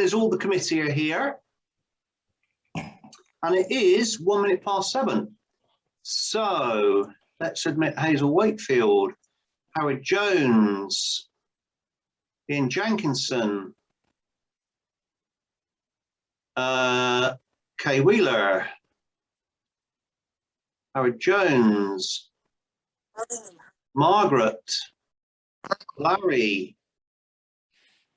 there's all the committee are here. And it is 1 minute past 7. So let's admit Hazel Wakefield, Howard Jones, Ian Jenkinson, Kay Wheeler, Howard Jones, Margaret, Larry.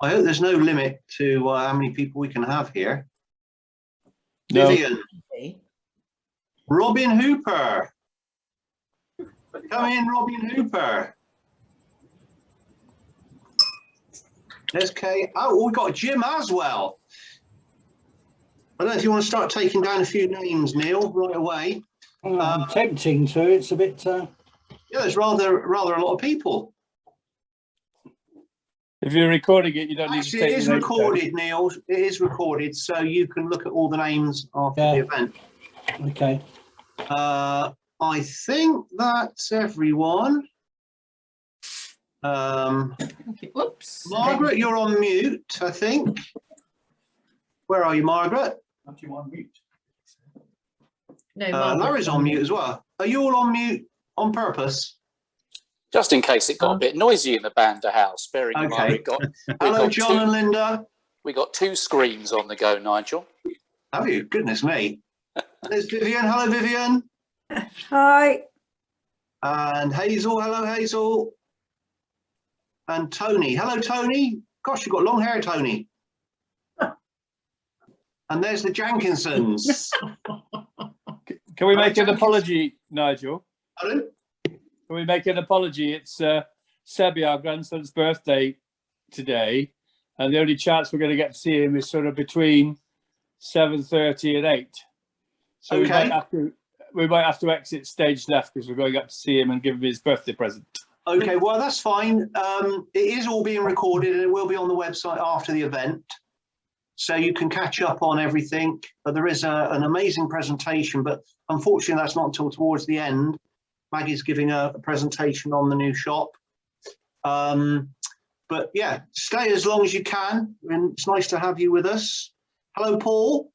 I hope there's no limit to how many people we can have here. No. Vivian. Robin Hooper. Come in, Robin Hooper. There's Kay. Oh, we've got Jim as well. I don't know if you want to start taking down a few names, Neil, right away. I'm tempting to. It's a bit. Yeah, there's rather a lot of people. If you're recording it, you don't need to take it is recorded, Neil. It is recorded, so you can look at all the names after the event. Okay. I think that's everyone. Whoops. Margaret, you're on mute, I think. Where are you, Margaret? Not you on mute. No, Larry's on mute as well. Are you all on mute on purpose? Just in case it got a bit noisy in the Banda house, bearing in mind Hello, John and Linda. We got 2 screens on the go, Nigel. Have you? Goodness me. There's Vivian. Hello, Vivian. Hi. And Hazel. Hello, Hazel. And Tony. Hello, Tony. Gosh, you've got long hair, Tony. And there's the Jenkinsons. Can we make an apology, Nigel? Pardon? Can we make an apology? It's Sebi, our grandson's birthday today, and the only chance we're going to get to see him is sort of between 7:30 and 8. So we might have to exit stage left because we're going up to see him and give him his birthday present. Okay, well, that's fine. It is all being recorded and it will be on the website after the event. So you can catch up on everything. But there is an amazing presentation, but unfortunately that's not until towards the end. Maggie's giving a presentation on the new shop. But yeah, stay as long as you can. And it's nice to have you with us. Hello, Paul.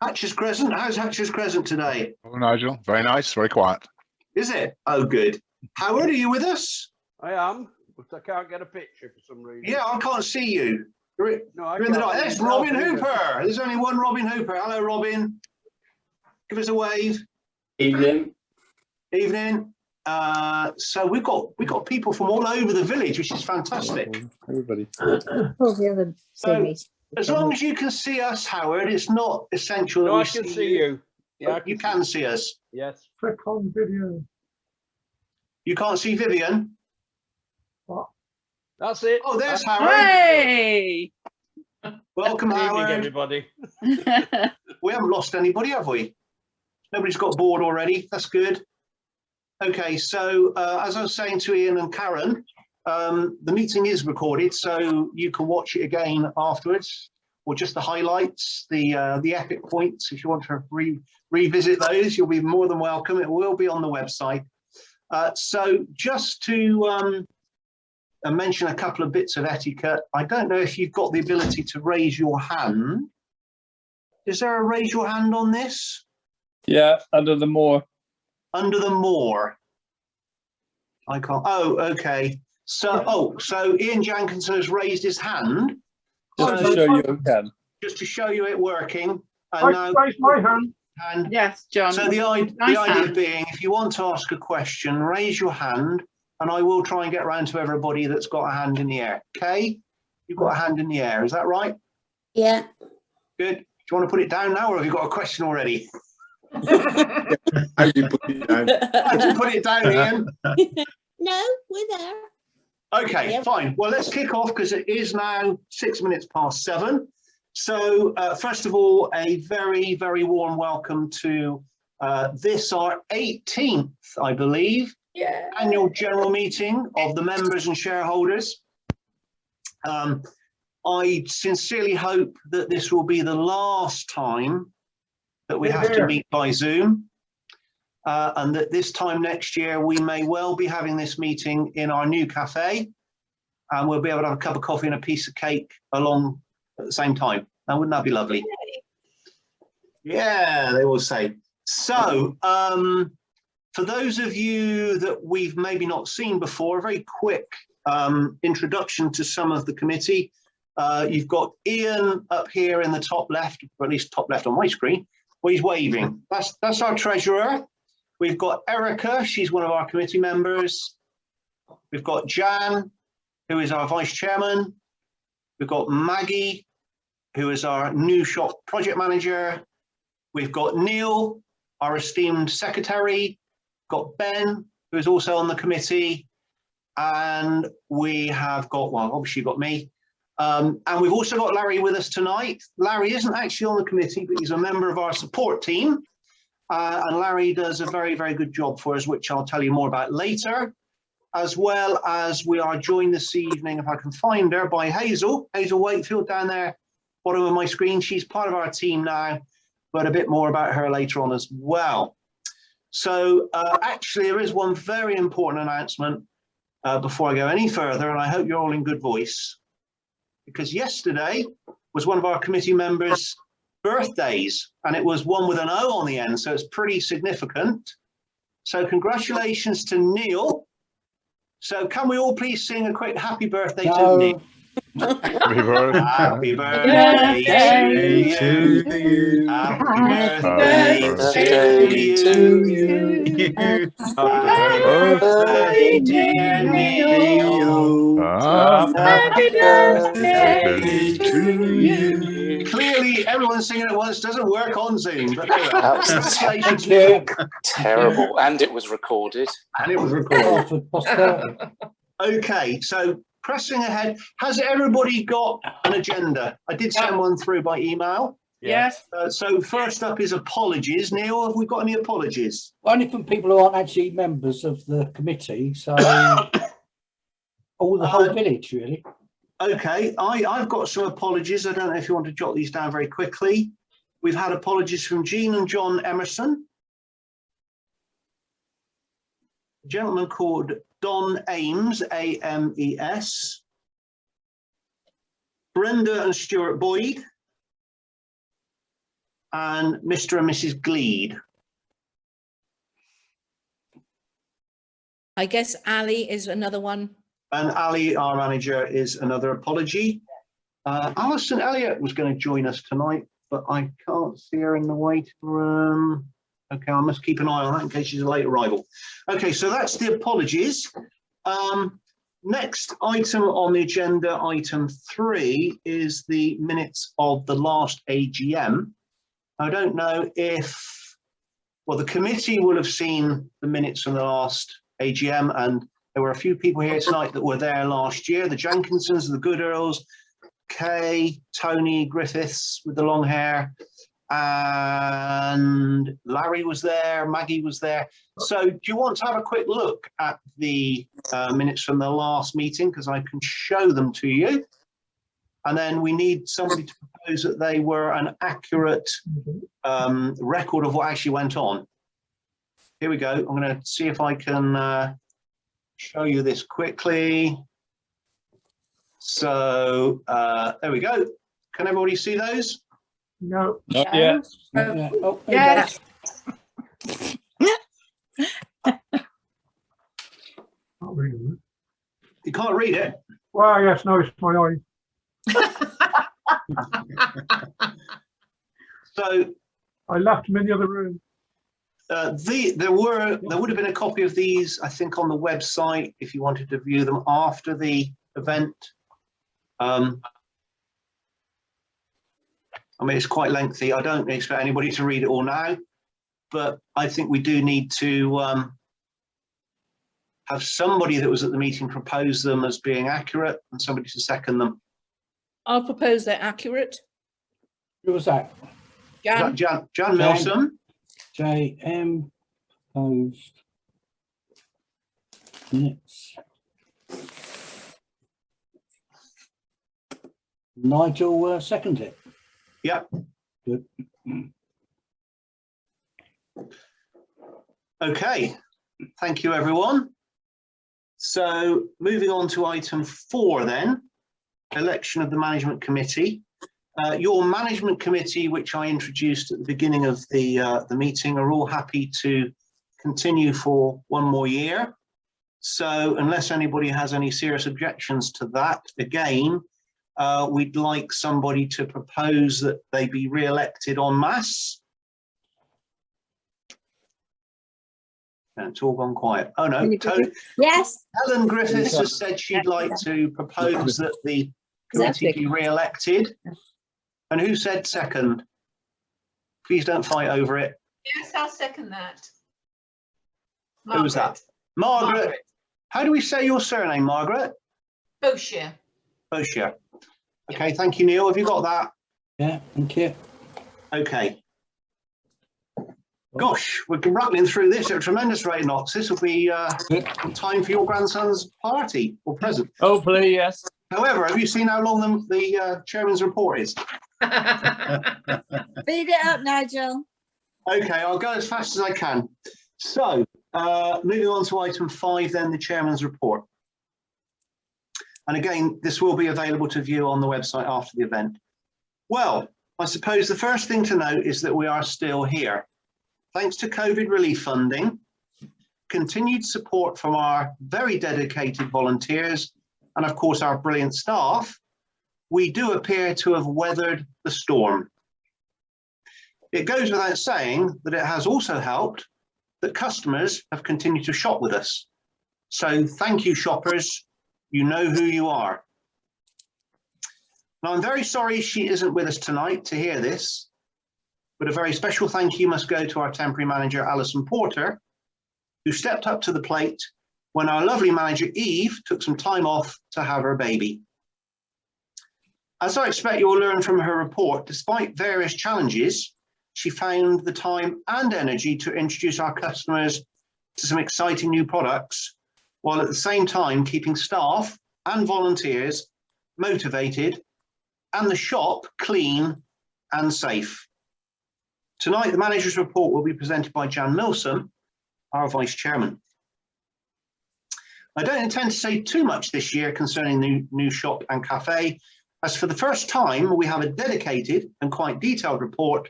Hatcher's Crescent. How's Hatcher's Crescent today? Oh, Nigel, very nice, very quiet. Is it? Oh, good. Howard, are you with us? I am, but I can't get a picture for some reason. Yeah, I can't see you. You're in the dark. There's Robin Hooper. There's only one Robin Hooper. Hello, Robin. Give us a wave. Evening. Evening. So we've got people from all over the village, which is fantastic. Everybody. So, as long as you can see us, Howard, it's not essential that No, we I can see you. Yeah, you can see us. Yes. Click on video. You can't see Vivian? What? That's it. Oh, there's Howard. Hey! Welcome, Good evening, Howard. everybody. We haven't lost anybody, have we? Nobody's got bored already. That's good. Okay, so as I was saying to Ian and Karen, the meeting is recorded, so you can watch it again afterwards, or just the highlights, the epic points. If you want to revisit those, you'll be more than welcome. It will be on the website. So just to mention a couple of bits of etiquette, I don't know if you've got the ability to raise your hand. Is there a raise your hand on this? Yeah, under the more. Under the more. I can't. Oh, okay. So, so Ian Jenkinson has raised his hand. Just to show you it can. Just to show you it working. I raised my hand. And Yes, John. so the idea being, if you want to ask a question, raise your hand, and I will try and get around to everybody that's got a hand in the air. Okay? You've got a hand in the air. Is that right? Yeah. Good. Do you want to put it down now, or have you got a question already? How do you put it down? How do you put it down, Ian? No, we're there. Okay, Yep. fine. Well, let's kick off because it is now 6 minutes past 7. So first of all, a very, very warm welcome to this, our 18th, I believe, annual general meeting of the members and shareholders. I sincerely hope that this will be the last time that we have to meet by Zoom. And that this time next year, we may well be having this meeting in our new cafe. And we'll be able to have a cup of coffee and a piece of cake along at the same time. Now, wouldn't that be lovely? Yeah, they will say. So, for those of you that we've maybe not seen before, a very quick introduction to some of the committee. You've got Ian up here in the top left, or at least top left on my screen, where he's waving. That's our treasurer. We've got Erica, she's one of our committee members. We've got Jan, who is our vice chairman. We've got Maggie, who is our new shop project manager. We've got Neil, our esteemed secretary. Got Ben, who is also on the committee. And we have got, well, obviously you've got me. And we've also got Larry with us tonight. Larry isn't actually on the committee, but he's a member of our support team. And Larry does a very, very good job for us, which I'll tell you more about later. As well as we are joined this evening, if I can find her, by Hazel Wakefield down there, bottom of my screen. She's part of our team now, but a bit more about her later on as well. So actually, there is one very important announcement before I go any further, and I hope you're all in good voice, because yesterday was one of our committee members' birthdays, and it was one with an O on the end, so it's pretty significant. So congratulations to Neil. So can we all please sing a quick happy birthday to Neil? Happy birthday. Happy birthday to you. Happy birthday to you. Happy birthday, dear Neil. Happy birthday to you. Clearly, everyone singing at once doesn't work on Zoom, but there we That are. was Congratulations, Neil. terrible, and it was recorded. And it was recorded. For posterity. Okay, so pressing ahead. Has everybody got an agenda? I did send one through by email. Yes. So first up is apologies. Neil, have we got any apologies? Only from people who aren't actually members of the committee, so all the whole village really. Okay, I've got some apologies. I don't know if you want to jot these down very quickly. We've had apologies from Jean and John Emerson. A gentleman called Don Ames, A-M-E-S. Brenda and Stuart Boyd. And Mr. and Mrs. Gleed. I guess Ali is another one. And Ali, our manager, is another apology. Alison Elliott was going to join us tonight, but I can't see her in the waiting room. Okay, I must keep an eye on that in case she's a late arrival. Okay, so that's the apologies. Next item on the agenda, item 3, is the minutes of the last AGM. I don't know if, well, the committee will have seen the minutes from the last AGM, and there were a few people here tonight that were there last year. The Jenkinsons, the Goodearls, Kay, Tony Griffiths with the long hair, and Larry was there, Maggie was there. So do you want to have a quick look at the minutes from the last meeting, because I can show them to you? And then we need somebody to propose that they were an accurate record of what actually went on. Here we go. I'm going to see if I can show you this quickly. So there we go. Can everybody see those? No. Not yet. Yeah. Oh, there Yes. Can't read it. You can't read it. Well, yes, no, it's my eye. So I left them in the other room. there would have been a copy of these, I think, on the website if you wanted to view them after the event. I mean, it's quite lengthy. I don't expect anybody to read it all now, but I think we do need to have somebody that was at the meeting propose them as being accurate and somebody to second them. I'll propose they're accurate. Who was that? Jan? Jan Milsom. JM proposed minutes. Nigel seconded it. Yep. Good. Okay. Thank you, everyone. So moving on to item 4 then, election of the management committee. Your management committee, which I introduced at the beginning of the meeting, are all happy to continue for one more year. So unless anybody has any serious objections to that, again, we'd like somebody to propose that they be re-elected en masse. And it's all gone quiet. Oh no, Yes. Helen Griffiths has said she'd like to propose that the committee be re-elected. And who said second? Please don't fight over it. Yes, I'll second that. Who was that? Margaret. How do we say your surname, Margaret? Boshier. Boshier. Okay, thank you, Neil. Have you got that? Yeah, thank you. Okay. Gosh, we're rattling through this at a tremendous rate of knots. This will be time for your grandson's party or present. Hopefully, yes. However, have you seen how long the chairman's report is? Speed it up, Nigel. Okay, I'll go as fast as I can. So, moving on to item 5, then the chairman's report. And again, this will be available to view on the website after the event. Well, I suppose the first thing to note is that we are still here. Thanks to COVID relief funding, continued support from our very dedicated volunteers, and of course our brilliant staff, we do appear to have weathered the storm. It goes without saying that it has also helped that customers have continued to shop with us. So thank you, shoppers. You know who you are. Now, I'm very sorry she isn't with us tonight to hear this, but a very special thank you must go to our temporary manager, Alison Porter, who stepped up to the plate when our lovely manager, Eve, took some time off to have her baby. As I expect you'll learn from her report, despite various challenges, she found the time and energy to introduce our customers to some exciting new products, while at the same time keeping staff and volunteers motivated and the shop clean and safe. Tonight, the manager's report will be presented by Jan Milsom, our vice chairman. I don't intend to say too much this year concerning the new shop and cafe, as for the first time, we have a dedicated and quite detailed report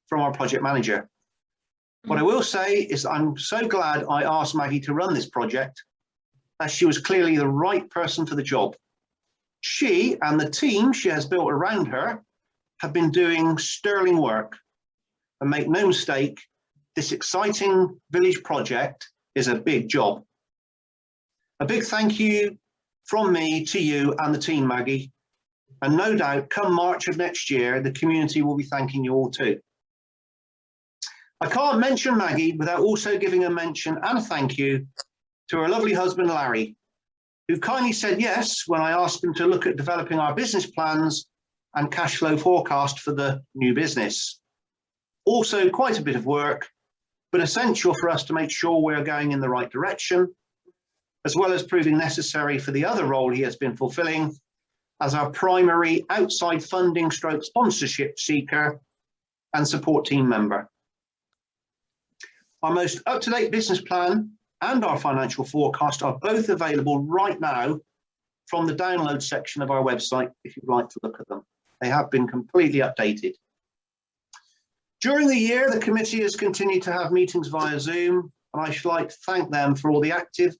from our project manager. What I will say is I'm so glad I asked Maggie to run this project, as she was clearly the right person for the job. She and the team she has built around her have been doing sterling work. And make no mistake, this exciting village project is a big job. A big thank you from me to you and the team, Maggie. And no doubt, come March of next year, the community will be thanking you all too. I can't mention Maggie without also giving a mention and a thank you to her lovely husband, Larry, who kindly said yes when I asked him to look at developing our business plans and cash flow forecast for the new business. Also quite a bit of work, but essential for us to make sure we're going in the right direction, as well as proving necessary for the other role he has been fulfilling as our primary outside funding stroke sponsorship seeker and support team member. Our most up-to-date business plan and our financial forecast are both available right now from the download section of our website if you'd like to look at them. They have been completely updated. During the year, the committee has continued to have meetings via Zoom, and I should like to thank them for all the active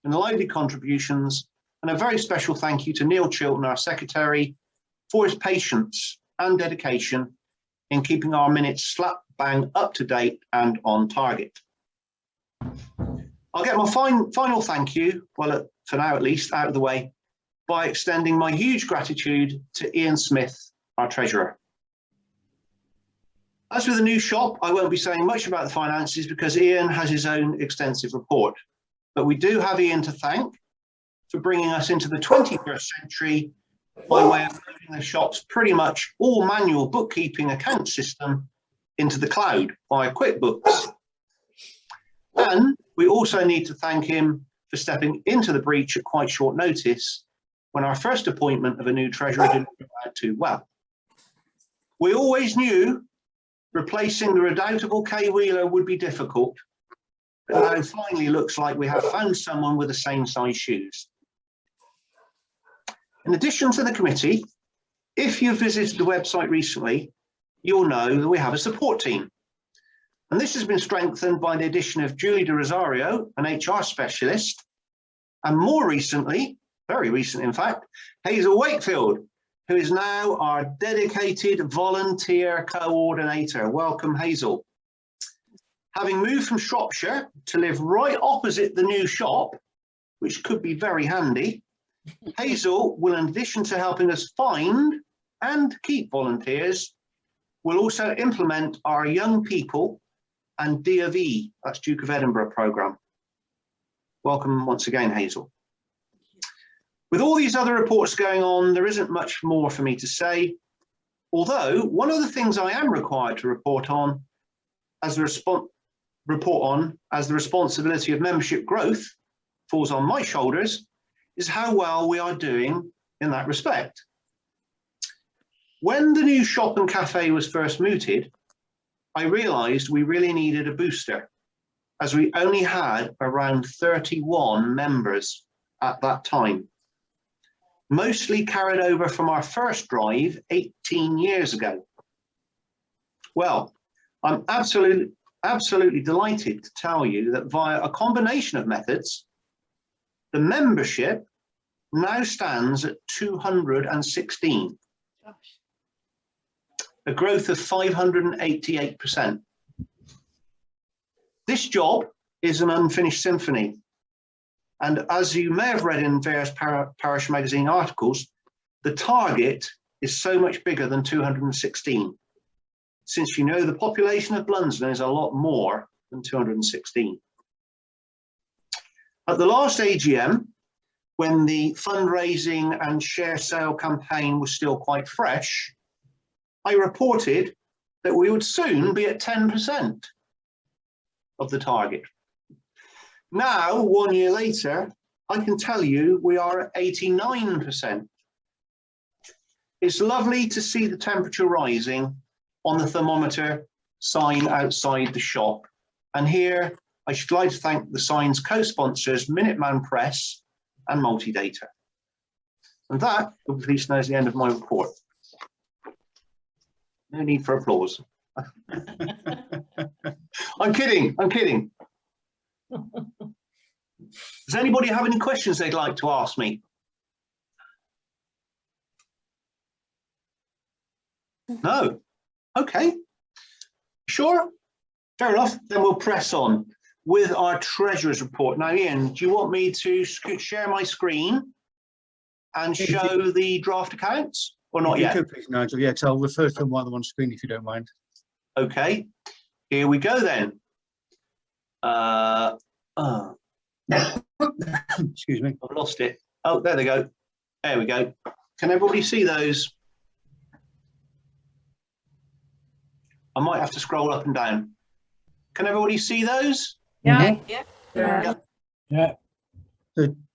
and lively contributions, and a very special thank you to Neil Chilton, our secretary, for his patience and dedication in keeping our minutes slap bang up to date and on target. I'll get my final thank you, well, for now at least, out of the way, by extending my huge gratitude to Ian Smith, our treasurer. As with the new shop, I won't be saying much about the finances because Ian has his own extensive report, but we do have Ian to thank for bringing us into the 21st century by way of moving the shop's pretty much all manual bookkeeping account system into the cloud via QuickBooks. And we also need to thank him for stepping into the breach at quite short notice when our first appointment of a new treasurer didn't go out too well. We always knew replacing the redoubtable Kay Wheeler would be difficult, but now finally looks like we have found someone with the same size shoes. In addition to the committee, If you've visited the website recently, you'll know that we have a support team. And this has been strengthened by the addition of Julie De Rosario, an HR specialist, and more recently, very recent in fact, Hazel Wakefield, who is now our dedicated volunteer coordinator. Welcome, Hazel. Having moved from Shropshire to live right opposite the new shop, which could be very handy, Hazel will, in addition to helping us find and keep volunteers, will also implement our young people and D of E, that's Duke of Edinburgh programme. Welcome once again, Hazel. With all these other reports going on, there isn't much more for me to say, although one of the things I am required to report on as the responsibility of membership growth falls on my shoulders is how well we are doing in that respect. When the new shop and cafe was first mooted, I realised we really needed a booster, as we only had around 31 members at that time, mostly carried over from our first drive 18 years ago. Well, I'm absolutely delighted to tell you that via a combination of methods, the membership now stands at 216, a growth of 588%. This job is an unfinished symphony. And as you may have read in various parish magazine articles, the target is so much bigger than 216, since you know the population of Blunsdon is a lot more than 216. At the last AGM, when the fundraising and share sale campaign was still quite fresh, I reported that we would soon be at 10% of the target. Now, 1 year later, I can tell you we are at 89%. It's lovely to see the temperature rising on the thermometer sign outside the shop. And here, I should like to thank the sign's co-sponsors, Minuteman Press and Multidata. And that, you'll be pleased to know, is the end of my report. No need for applause. I'm kidding, I'm kidding. Does anybody have any questions they'd like to ask me? No? Okay. Sure? Fair enough. Then we'll press on with our Treasurer's report. Now, Ian, do you want me to share my screen and show the draft accounts or not yet? Please, Nigel. Yeah, so I'll refer to them while they're on screen if you don't mind. Okay. Here we go then. Excuse me. I've lost it. Oh, there they go. There we go. Can everybody see those? I might have to scroll up and down. Can everybody see those? Yeah. Yeah.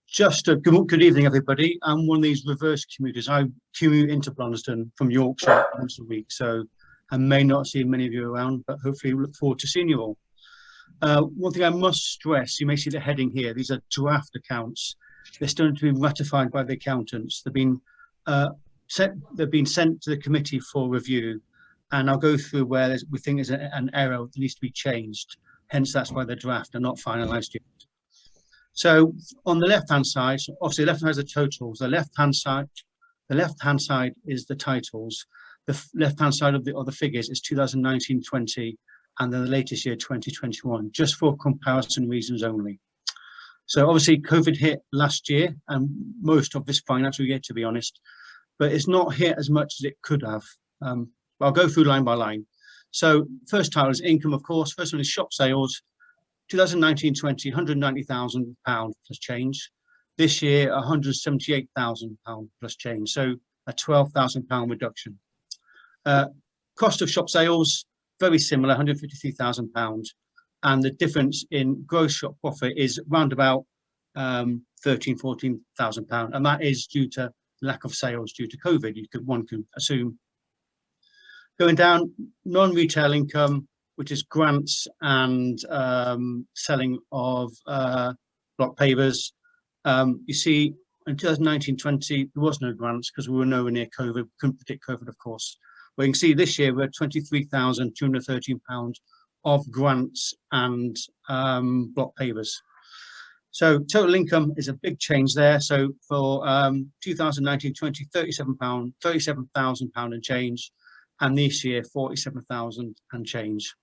Just a good evening, everybody. I'm one of these reverse commuters. I commute into Blunsdon from Yorkshire once a week, so I may not see many of you around, but hopefully we look forward to seeing you all. One thing I must stress, you may see the heading here, these are draft accounts. They're still to be ratified by the accountants. They've been sent to the committee for review, and I'll go through where we think there's an error that needs to be changed. Hence, that's why they're draft and not finalised yet. So on the left-hand side, obviously the left hand side is the totals. The left-hand side is the titles. The left-hand side of the figures is 2019-20, and then the latest year 2021, just for comparison reasons only. So obviously COVID hit last year and most of this financial year, to be honest, but it's not hit as much as it could have. I'll go through line by line. So first title is income, of course. First one is shop sales. 2019-20, £190,000 plus change. This year, £178,000 plus change. So a £12,000 reduction. Cost of shop sales, very similar, £153,000. And the difference in gross shop profit is around about £13,000–14,000. And that is due to lack of sales due to COVID, one could assume. Going down, non-retail income, which is grants and selling of block pavers. You see in 2019-20, there was no grants because we were nowhere near COVID. We couldn't predict COVID, of course. But you can see this year we're at £23,213 of grants and block pavers. So total income is a big change there. So for 2019-20, £37,000 and change, and this year 47,000 and change.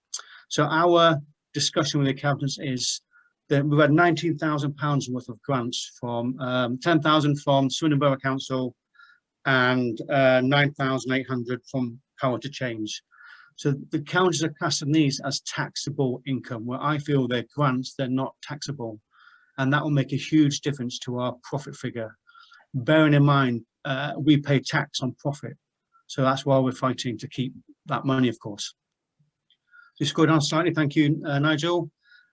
So our discussion with the accountants is that we've had £19,000 worth of grants from 10,000 from Swindon Borough Council and 9,800 from Power to Change. So the councils are classing these as taxable income, where I feel they're grants, they're not taxable. And that will make a huge difference to our profit figure. Bearing in mind, we pay tax on profit. So that's why we're fighting to keep that money, of course. Just go down slightly, thank you, Nigel.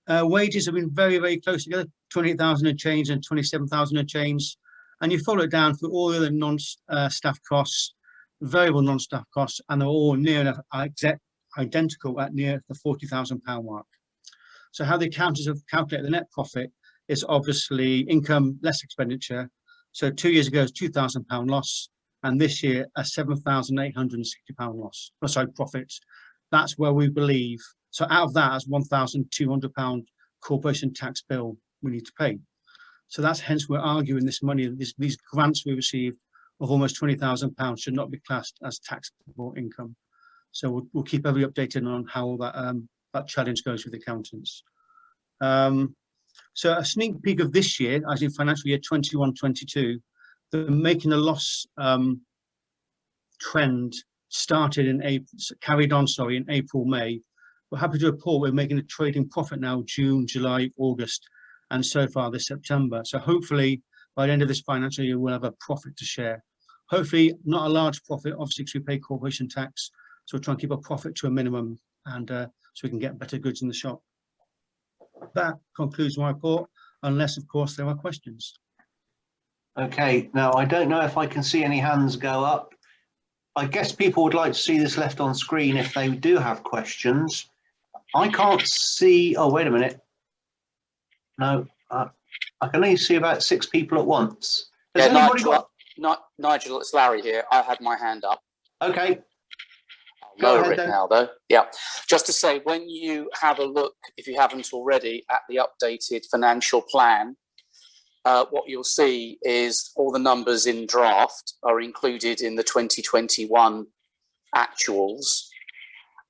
Wages have been very, very close together, 28,000 and change and 27,000 and change. And you follow it down for all the other non-staff costs, variable non-staff costs, and they're all near enough identical at near the £40,000 mark. So how the accountants have calculated the net profit is obviously income less expenditure. So 2 years ago, it was £2,000 loss, and this year a £7,860 loss. Oh, sorry, profits. That's where we believe. So out of that, as £1,200 corporation tax bill we need to pay. So that's hence we're arguing this money, these grants we received of almost £20,000 should not be classed as taxable income. So we'll keep everybody updated on how that challenge goes with the accountants. So a sneak peek of this year, as in financial year 21-22, the making a loss trend started in April, carried on, sorry, in April, May. We're happy to report we're making a trading profit now, June, July, August, and so far this September. So hopefully by the end of this financial year, we'll have a profit to share. Hopefully not a large profit, obviously, because we pay corporation tax. So we'll try and keep a profit to a minimum, and so we can get better goods in the shop. That concludes my report, unless, of course, there are questions. Okay, now I don't know if I can see any hands go up. I guess people would like to see this left on screen if they do have questions. I can't see, oh, wait a minute. No, I can only see about 6 people at once. Has anybody got... Nigel, it's Larry here. I had my hand up. Okay. I'll lower it now, though. Yeah. Just to say, when you have a look, if you haven't already, at the updated financial plan, what you'll see is all the numbers in draft are included in the 2021 actuals.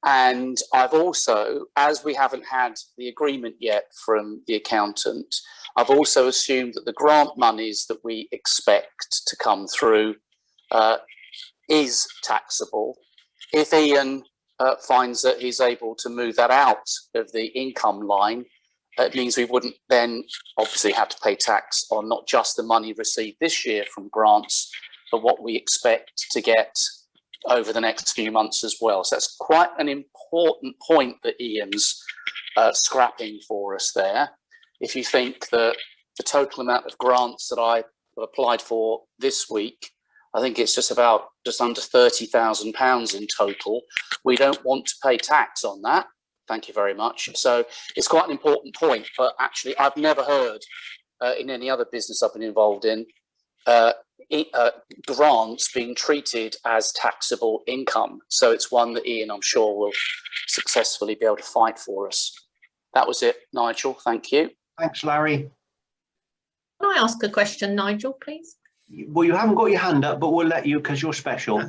And I've also, as we haven't had the agreement yet from the accountant, I've also assumed that the grant monies that we expect to come through is taxable. If Ian finds that he's able to move that out of the income line, it means we wouldn't then obviously have to pay tax on not just the money received this year from grants, but what we expect to get over the next few months as well. So that's quite an important point that Ian's scrapping for us there. If you think that the total amount of grants that I applied for this week, I think it's just under £30,000 in total. We don't want to pay tax on that. Thank you very much. So it's quite an important point, but actually I've never heard in any other business I've been involved in, grants being treated as taxable income. So it's one that Ian, I'm sure, will successfully be able to fight for us. That was it, Nigel. Thank you. Thanks, Larry. Can I ask a question, Nigel, please? Well, you haven't got your hand up, but we'll let you because you're special.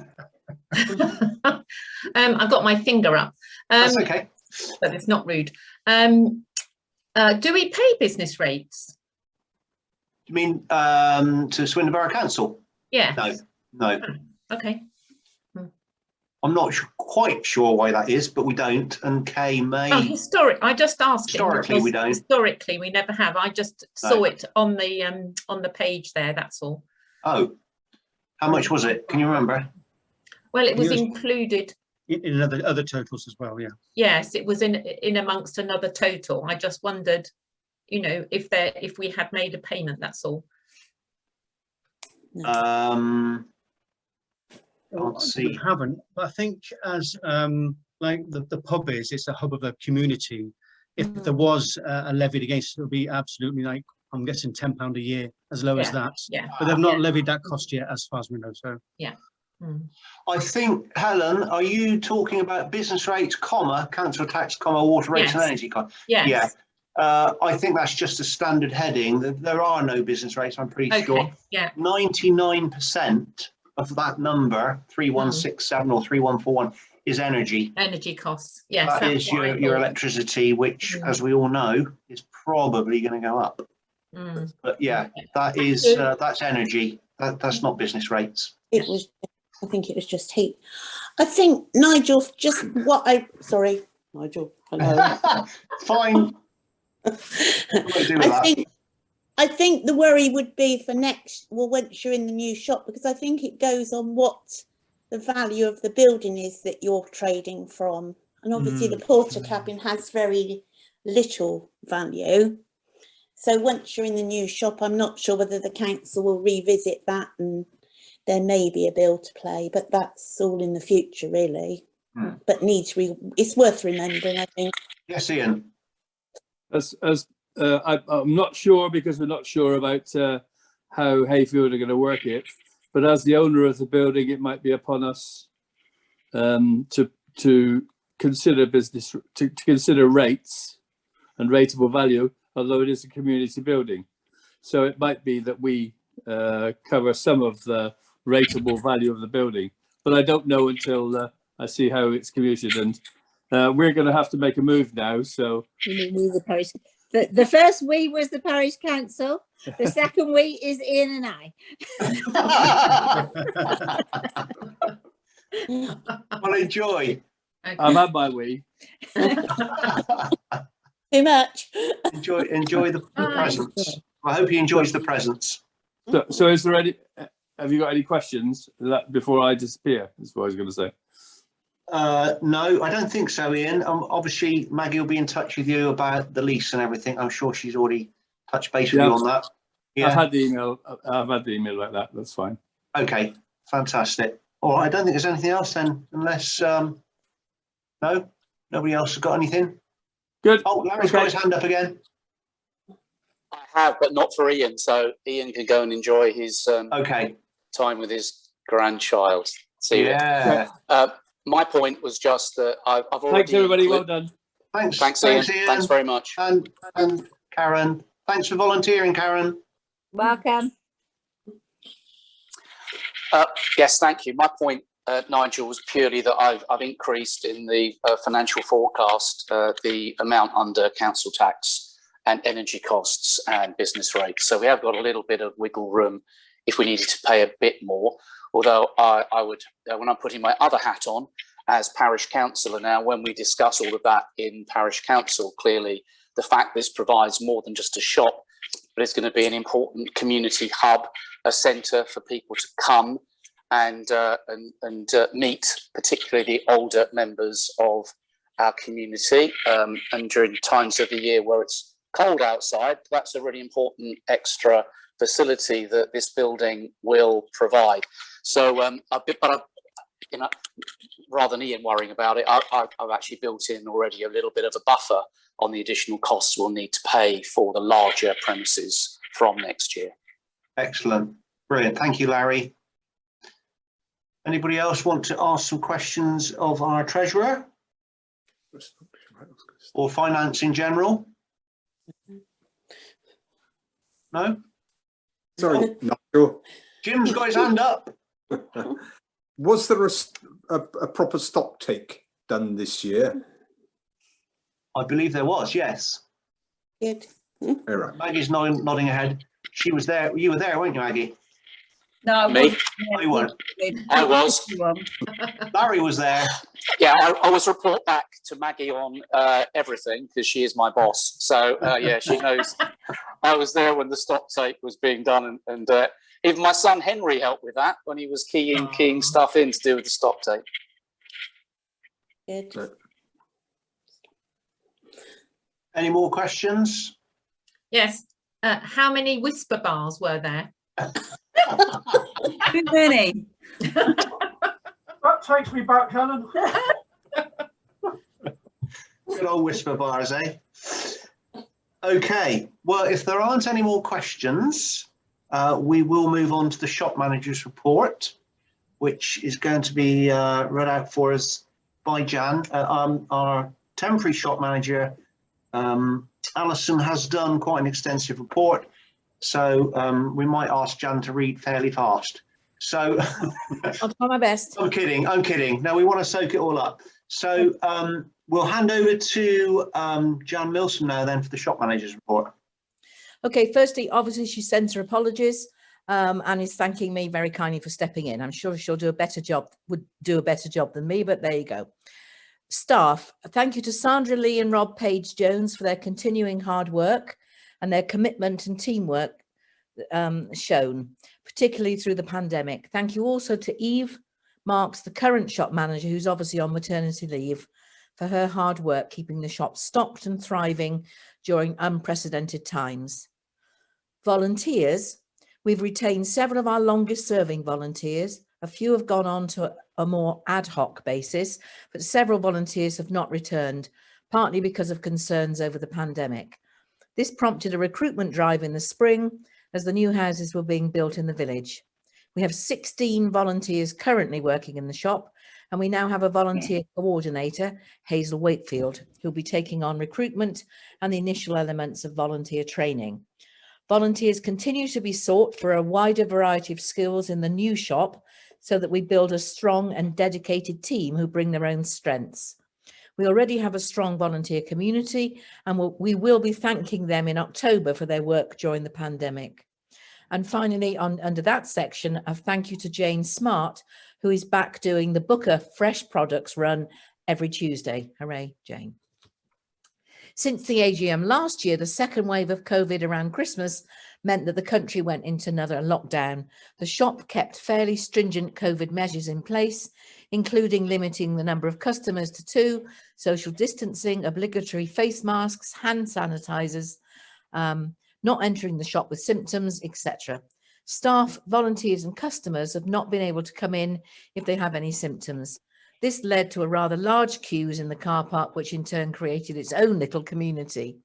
I've got my finger up. That's okay. But it's not rude. Do we pay business rates? You mean to Swindon Borough Council? Yeah. No. Okay. I'm not quite sure why that is, but we don't. And Kay may. Oh, I just asked. Historically, we don't. Historically, we never have. I just saw it on the page there. That's all. Oh, how much was it? Can you remember? Well, it was included in other totals as well. Yeah. Yes, it was in amongst another total. I just wondered, you know, if we had made a payment. That's all. Let's see. We haven't, but I think as like the pub is, it's a hub of a community. If there was a levied against it, it would be absolutely like I'm guessing £10 a year, as low as that. Yeah. But they've not levied that cost yet, as far as we know. So I think, Helen, are you talking about business rates, comma, council tax, comma, water rates and Yes. energy costs? Yes. Yeah. I think that's just a standard heading. There are no business rates, I'm pretty sure. Okay. Yeah. 99% of that number, 3167 or 3141, is energy. Energy costs. Yes. That that's is what I your thought. electricity, which, as we all know, is probably going to go up. But yeah, that is that's energy. That's not business rates. It was, I think it was just heat. I think, Nigel, sorry, Nigel, hello. Fine. I think the worry would be for once you're in the new shop, because I think it goes on what the value of the building is that you're trading from. And obviously the porter cabin has very little value. So once you're in the new shop, I'm not sure whether the council will revisit that, and there may be a bill to play, but that's all in the future, really. But it's worth remembering, I think. Yes, Ian. I'm not sure, because we're not sure about how Hayfield are going to work it. But as the owner of the building, it might be upon us to consider to consider rates and rateable value, although it is a community building. So it might be that we cover some of the rateable value of the building, but I don't know until I see how it's commuted. And we're going to have to make a move now. So the first we was the parish council. The second we is Ian and I. Well, enjoy. Okay. I've had my wee. Too much. Enjoy the presents. I hope he enjoys the presents. So is there any? Have you got any questions before I disappear? Is what I was going to say. No, I don't think so, Ian. Obviously, Maggie will be in touch with you about the lease and everything. I'm sure she's already touched base with you on that. Yeah. I've had the email. I've had the email like that. That's fine. Okay, fantastic. All right, I don't think there's anything else then, unless no, nobody else has got anything. Good. Oh, Larry's got his hand up again. I have, but not for Ian. So Ian can go and enjoy his time with his grandchild. See you. Yeah. My point was just that I've already. Thanks, everybody. Well done. Thanks, Ian. Thanks very much. And Karen, thanks for volunteering, Karen. Welcome. Yes, thank you. My point, Nigel, was purely that I've increased in the financial forecast the amount under council tax and energy costs and business rates. So we have got a little bit of wiggle room if we needed to pay a bit more. Although I would, when I'm putting my other hat on as parish councillor now, when we discuss all of that in parish council, clearly the fact this provides more than just a shop, but it's going to be an important community hub, a centre for people to come and meet, particularly the older members of our community. And during times of the year where it's cold outside, that's a really important extra facility that this building will provide. So, rather than Ian worrying about it, I've actually built in already a little bit of a buffer on the additional costs we'll need to pay for the larger premises from next year. Excellent. Brilliant. Thank you, Larry. Anybody else want to ask some questions of our treasurer or finance in general? No? Sorry, not sure. Jim's got his hand up. Was there a proper stock take done this year? I believe there was, yes. Good. All right. Maggie's nodding ahead. She was there. You were there, weren't you, Maggie? No, I Me? wasn't. No, you weren't. I was. Larry was there. Yeah, I always report back to Maggie on everything because she is my boss. So yeah, she knows I was there when the stock take was being done, and even my son Henry helped with that when he was keying stuff in to do with the stock take. Good. Any more questions? Yes. How many whisper bars were there? Too many. That takes me back, Helen. Good old whisper bars, eh? Okay, well, if there aren't any more questions, we will move on to the shop manager's report, which is going to be read out for us by Jan. Our temporary shop manager, Alison, has done quite an extensive report, so we might ask Jan to read fairly fast. So I'll try my best. I'm kidding. No, we want to soak it all up. So we'll hand over to Jan Milson now then for the shop manager's report. Okay, firstly, obviously she sends her apologies and is thanking me very kindly for stepping in. I'm sure she'll do a better job, would do a better job than me, but there you go. Staff, thank you to Sandra Lee and Rob Page Jones for their continuing hard work and their commitment and teamwork shown, particularly through the pandemic. Thank you also to Eve Marks, the current shop manager, who's obviously on maternity leave, for her hard work keeping the shop stocked and thriving during unprecedented times. Volunteers, we've retained several of our longest serving volunteers. A few have gone on to a more ad hoc basis, but several volunteers have not returned, partly because of concerns over the pandemic. This prompted a recruitment drive in the spring as the new houses were being built in the village. We have 16 volunteers currently working in the shop, and we now have a volunteer coordinator, Hazel Wakefield, who'll be taking on recruitment and the initial elements of volunteer training. Volunteers continue to be sought for a wider variety of skills in the new shop so that we build a strong and dedicated team who bring their own strengths. We already have a strong volunteer community, and we will be thanking them in October for their work during the pandemic. And finally, under that section, a thank you to Jane Smart, who is back doing the Booker Fresh Products run every Tuesday. Hooray, Jane. Since the AGM last year, the second wave of COVID around Christmas meant that the country went into another lockdown. The shop kept fairly stringent COVID measures in place, including limiting the number of customers to 2, social distancing, obligatory face masks, hand sanitizers, not entering the shop with symptoms, etc. Staff, volunteers and customers have not been able to come in if they have any symptoms. This led to a rather large queues in the car park, which in turn created its own little community.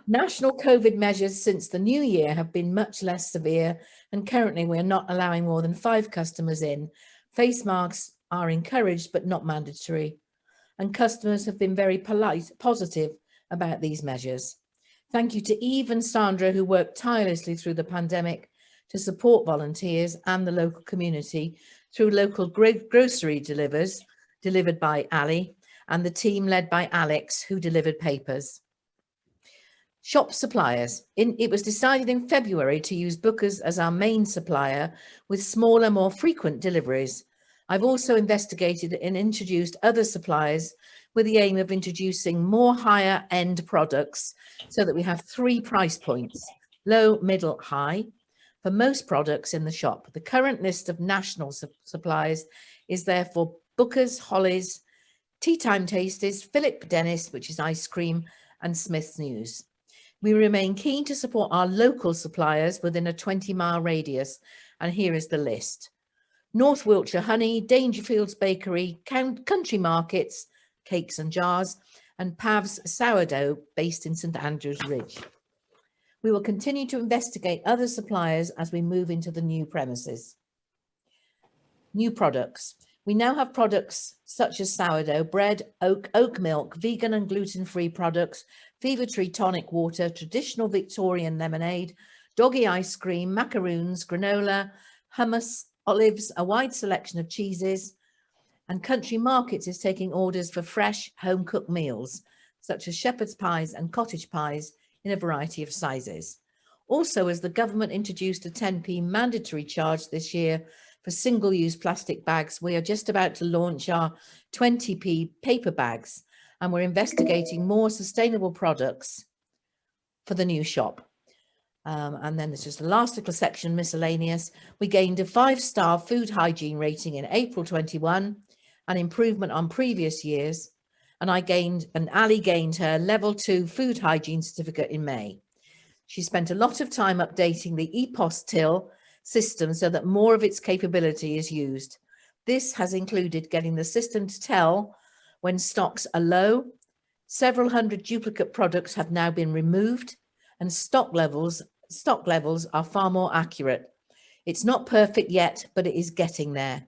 National COVID measures since the new year have been much less severe, and currently we are not allowing more than 5 customers in. Face masks are encouraged but not mandatory, and customers have been very positive about these measures. Thank you to Eve and Sandra, who worked tirelessly through the pandemic to support volunteers and the local community through local grocery delivered by Ali, and the team led by Alex, who delivered papers. Shop suppliers. It was decided in February to use Bookers as our main supplier with smaller, more frequent deliveries. I've also investigated and introduced other suppliers with the aim of introducing more higher end products so that we have 3 price points, low, middle, high, for most products in the shop. The current list of national suppliers is therefore Bookers, Hollies, Tea Time Tasties, Philip Dennis, which is ice cream, and Smith's News. We remain keen to support our local suppliers within a 20-mile radius, and here is the list. North Wiltshire Honey, Dangerfield's Bakery, Country Markets, Cakes and Jars, and Pav's Sourdough, based in St Andrews Ridge. We will continue to investigate other suppliers as we move into the new premises. New products. We now have products such as sourdough, bread, oat milk, vegan and gluten-free products, Fever Tree tonic water, traditional Victorian lemonade, doggy ice cream, macaroons, granola, hummus, olives, a wide selection of cheeses, and Country Markets is taking orders for fresh home-cooked meals, such as shepherd's pies and cottage pies in a variety of sizes. Also, as the government introduced a 10p mandatory charge this year for single-use plastic bags, we are just about to launch our 20p paper bags, and we're investigating more sustainable products for the new shop. And then there's just the last little section, miscellaneous. We gained a 5-star food hygiene rating in April 21, an improvement on previous years. And Ali gained her level 2 food hygiene certificate in May. She spent a lot of time updating the EPOS till system so that more of its capability is used. This has included getting the system to tell when stocks are low, Several hundred duplicate products have now been removed, and stock levels are far more accurate. It's not perfect yet, but it is getting there.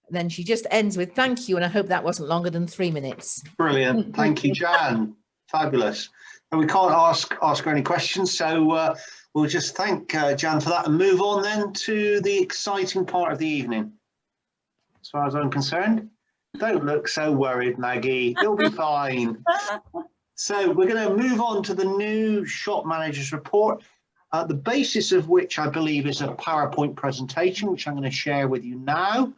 Then she just ends with thank you, and I hope that wasn't longer than 3 minutes. Brilliant. Thank you, Jan. Fabulous. And we can't ask her any questions, so we'll just thank Jan for that and move on then to the exciting part of the evening. As far as I'm concerned, don't look so worried, Maggie. You'll be fine. So we're going to move on to the new shop manager's report, the basis of which I believe is a PowerPoint presentation, which I'm going to share with you now.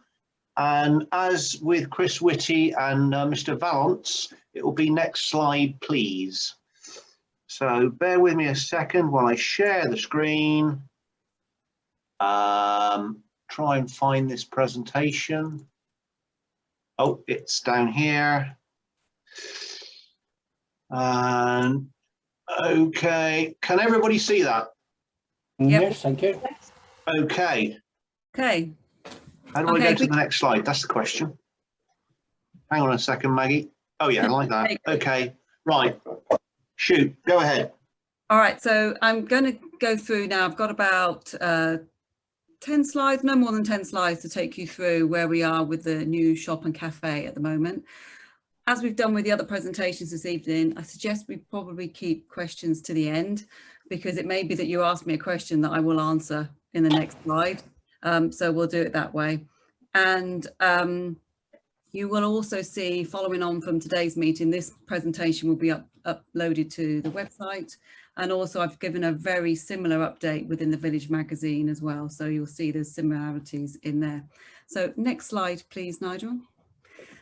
And as with Chris Whitty and Mr. Valance, it will be next slide, please. So bear with me a second while I share the screen. Try and find this presentation. Oh, it's down here. And okay, can everybody see that? Yes, thank you. Okay. Okay. How do I go to the next slide? That's the question. Hang on a second, Maggie. Oh yeah, I like that. Okay, right. Shoot, go ahead. All right, so I'm going to go through now. I've got about 10 slides, no more than 10 slides to take you through where we are with the new shop and cafe at the moment. As we've done with the other presentations this evening, I suggest we probably keep questions to the end, because it may be that you ask me a question that I will answer in the next slide. So we'll do it that way. And you will also see, following on from today's meeting, this presentation will be uploaded to the website. And also I've given a very similar update within the Village magazine as well. So you'll see there's similarities in there. So next slide, please, Nigel.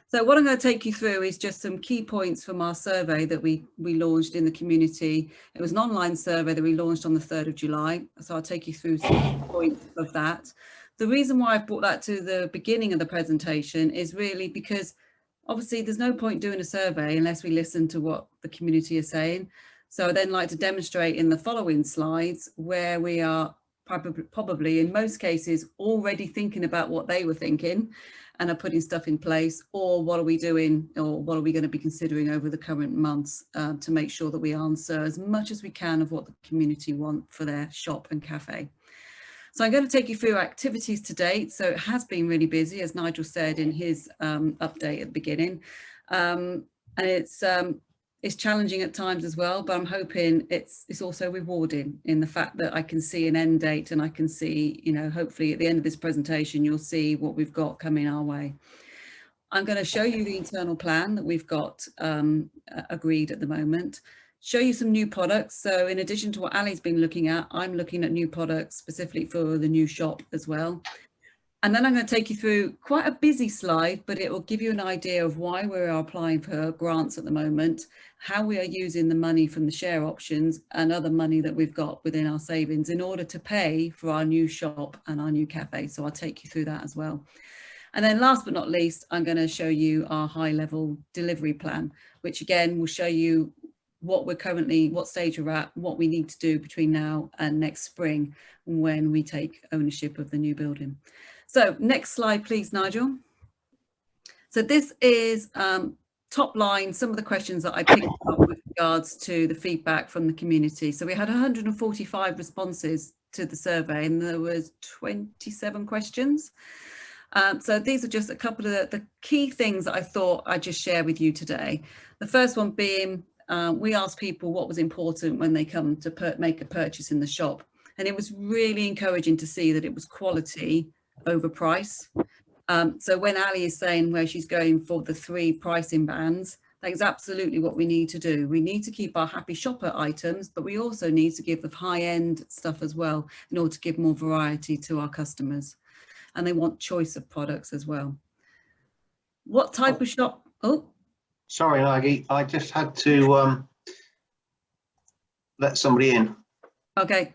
So what I'm going to take you through is just some key points from our survey that we launched in the community. It was an online survey that we launched on the 3rd of July. So I'll take you through some points of that. The reason why I've brought that to the beginning of the presentation is really because obviously there's no point doing a survey unless we listen to what the community is saying. So I'd then like to demonstrate in the following slides where we are probably in most cases already thinking about what they were thinking and are putting stuff in place, or what are we doing, or what are we going to be considering over the current months to make sure that we answer as much as we can of what the community want for their shop and cafe. So I'm going to take you through activities to date. So it has been really busy, as Nigel said in his update at the beginning, and it's challenging at times as well, but I'm hoping it's also rewarding in the fact that I can see an end date, and I can see, you know, hopefully at the end of this presentation, you'll see what we've got coming our way. I'm going to show you the internal plan that we've got agreed at the moment, show you some new products. So in addition to what Ali's been looking at, I'm looking at new products specifically for the new shop as well. And then I'm going to take you through quite a busy slide, but it will give you an idea of why we are applying for grants at the moment, how we are using the money from the share options and other money that we've got within our savings in order to pay for our new shop and our new cafe. So I'll take you through that as well. And then last but not least, I'm going to show you our high level delivery plan, which again will show you what stage we're at, what we need to do between now and next spring when we take ownership of the new building. So next slide, please, Nigel. So this is top line, some of the questions that I picked up with regards to the feedback from the community. So we had 145 responses to the survey and there was 27 questions. So these are just a couple of the key things that I thought I'd just share with you today. The first one being, we asked people what was important when they come to make a purchase in the shop. And it was really encouraging to see that it was quality over price. So when Ali is saying where she's going for the 3 pricing bands, that is absolutely what we need to do. We need to keep our happy shopper items, but we also need to give the high-end stuff as well in order to give more variety to our customers. And they want choice of products as well. What type of shop? Oh, sorry, Maggie, I just had to let somebody in. Okay.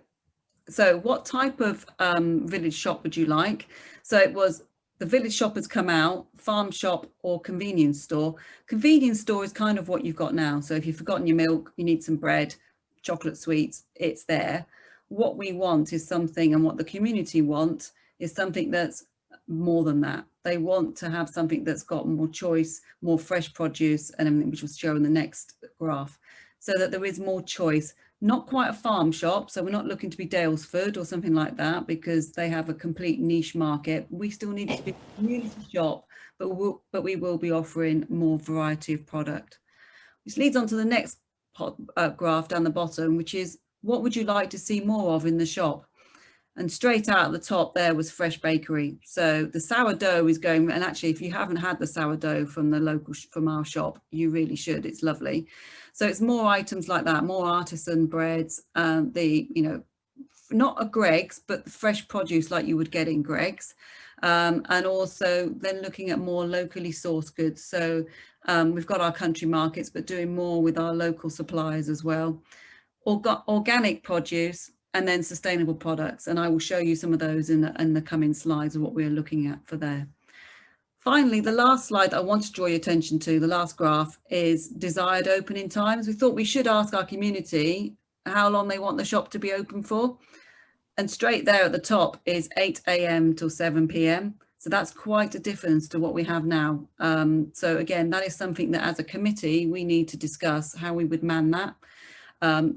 So what type of village shop would you like? So it was the village shop has come out, farm shop or convenience store. Convenience store is kind of what you've got now. So if you've forgotten your milk, you need some bread, chocolate sweets, it's there. What we want is something, and what the community want is something that's more than that. They want to have something that's got more choice, more fresh produce and everything, which will show in the next graph, so that there is more choice. Not quite a farm shop, so we're not looking to be Dalesford or something like that, because they have a complete niche market. We still need to be a community shop, but we will be offering more variety of product. Which leads on to the next graph down the bottom, which is what would you like to see more of in the shop? And straight out at the top there was fresh bakery. So the sourdough is going, and actually if you haven't had the sourdough from from our shop, you really should, it's lovely. So it's more items like that, more artisan breads, not a Greggs, but fresh produce like you would get in Greggs. And also then looking at more locally sourced goods. So we've got our country markets, but doing more with our local suppliers as well. Organic produce, and then sustainable products. And I will show you some of those in the coming slides of what we're looking at for there. Finally, the last slide that I want to draw your attention to, the last graph, is desired opening times. We thought we should ask our community how long they want the shop to be open for. And straight there at the top is 8 AM till 7 PM. So that's quite a difference to what we have now. So again, that is something that as a committee, we need to discuss how we would man that.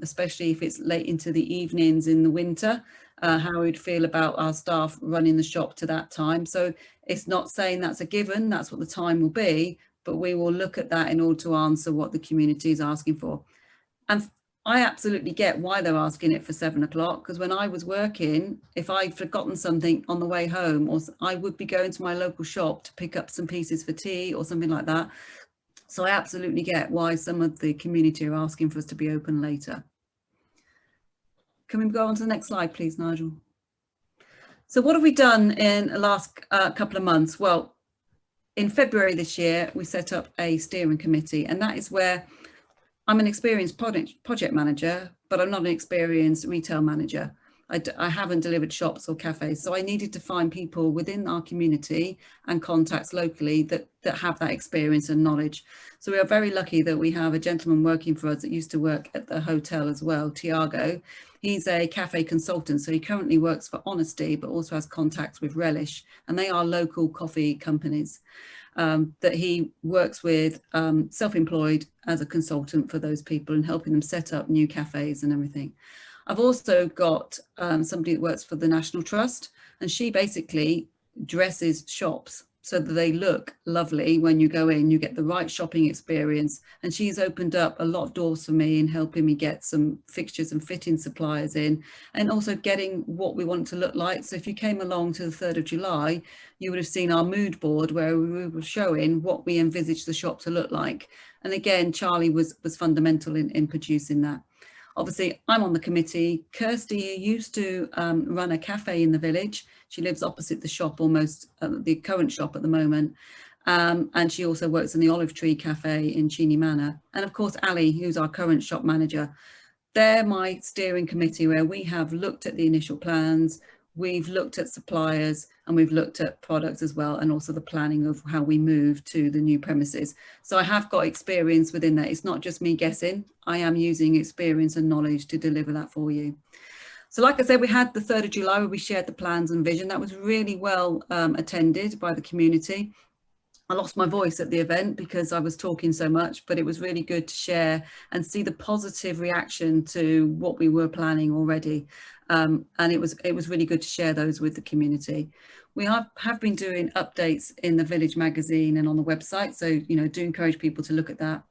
Especially if it's late into the evenings in the winter, how we'd feel about our staff running the shop to that time. So it's not saying that's a given, that's what the time will be, but we will look at that in order to answer what the community is asking for. And I absolutely get why they're asking it for 7 o'clock, because when I was working, if I'd forgotten something on the way home, or I would be going to my local shop to pick up some pieces for tea or something like that. So I absolutely get why some of the community are asking for us to be open later. Can we go on to the next slide, please, Nigel? So what have we done in the last couple of months? Well, in February this year, we set up a steering committee, and that is where I'm an experienced project manager, but I'm not an experienced retail manager. I haven't delivered shops or cafes, so I needed to find people within our community and contacts locally that have that experience and knowledge. So we are very lucky that we have a gentleman working for us that used to work at the hotel as well, Tiago. He's a cafe consultant, so he currently works for Honesty, but also has contacts with Relish, and they are local coffee companies that he works with, self-employed as a consultant for those people and helping them set up new cafes and everything. I've also got somebody that works for the National Trust, and she basically dresses shops so that they look lovely when you go in, you get the right shopping experience. And she's opened up a lot of doors for me in helping me get some fixtures and fitting suppliers in, and also getting what we want to look like. So if you came along to the 3rd of July, you would have seen our mood board where we were showing what we envisaged the shop to look like. And again, Charlie was fundamental in producing that. Obviously, I'm on the committee. Kirsty used to run a cafe in the village. She lives opposite the shop, almost the current shop at the moment. And she also works in the Olive Tree Cafe in Cheney Manor. And of course, Ali, who's our current shop manager. They're my steering committee where we have looked at the initial plans, we've looked at suppliers, and we've looked at products as well, and also the planning of how we move to the new premises. So I have got experience within that. It's not just me guessing. I am using experience and knowledge to deliver that for you. So like I said, we had the 3rd of July where we shared the plans and vision. That was really well attended by the community. I lost my voice at the event because I was talking so much, but it was really good to share and see the positive reaction to what we were planning already. And it was really good to share those with the community. We have been doing updates in the Village magazine and on the website. So, you know, do encourage people to look at that.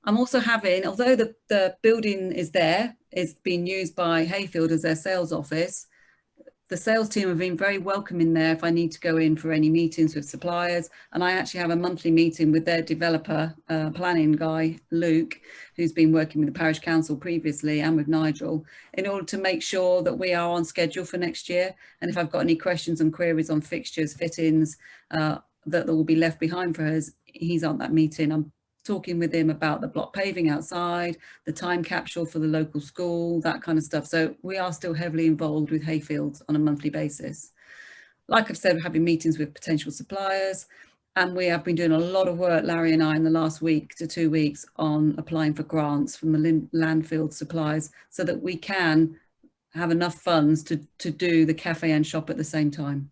I'm also having, although the building is there, it's being used by Hayfield as their sales office. The sales team have been very welcoming there if I need to go in for any meetings with suppliers. And I actually have a monthly meeting with their developer planning guy, Luke, who's been working with the parish council previously and with Nigel, in order to make sure that we are on schedule for next year. And if I've got any questions and queries on fixtures, fittings, that will be left behind for us, he's on that meeting. I'm talking with him about the block paving outside, the time capsule for the local school, that kind of stuff. So we are still heavily involved with Hayfields on a monthly basis. Like I've said, we're having meetings with potential suppliers, and we have been doing a lot of work, Larry and I, in the last week to 2 weeks on applying for grants from the landfill suppliers so that we can have enough funds to do the cafe and shop at the same time.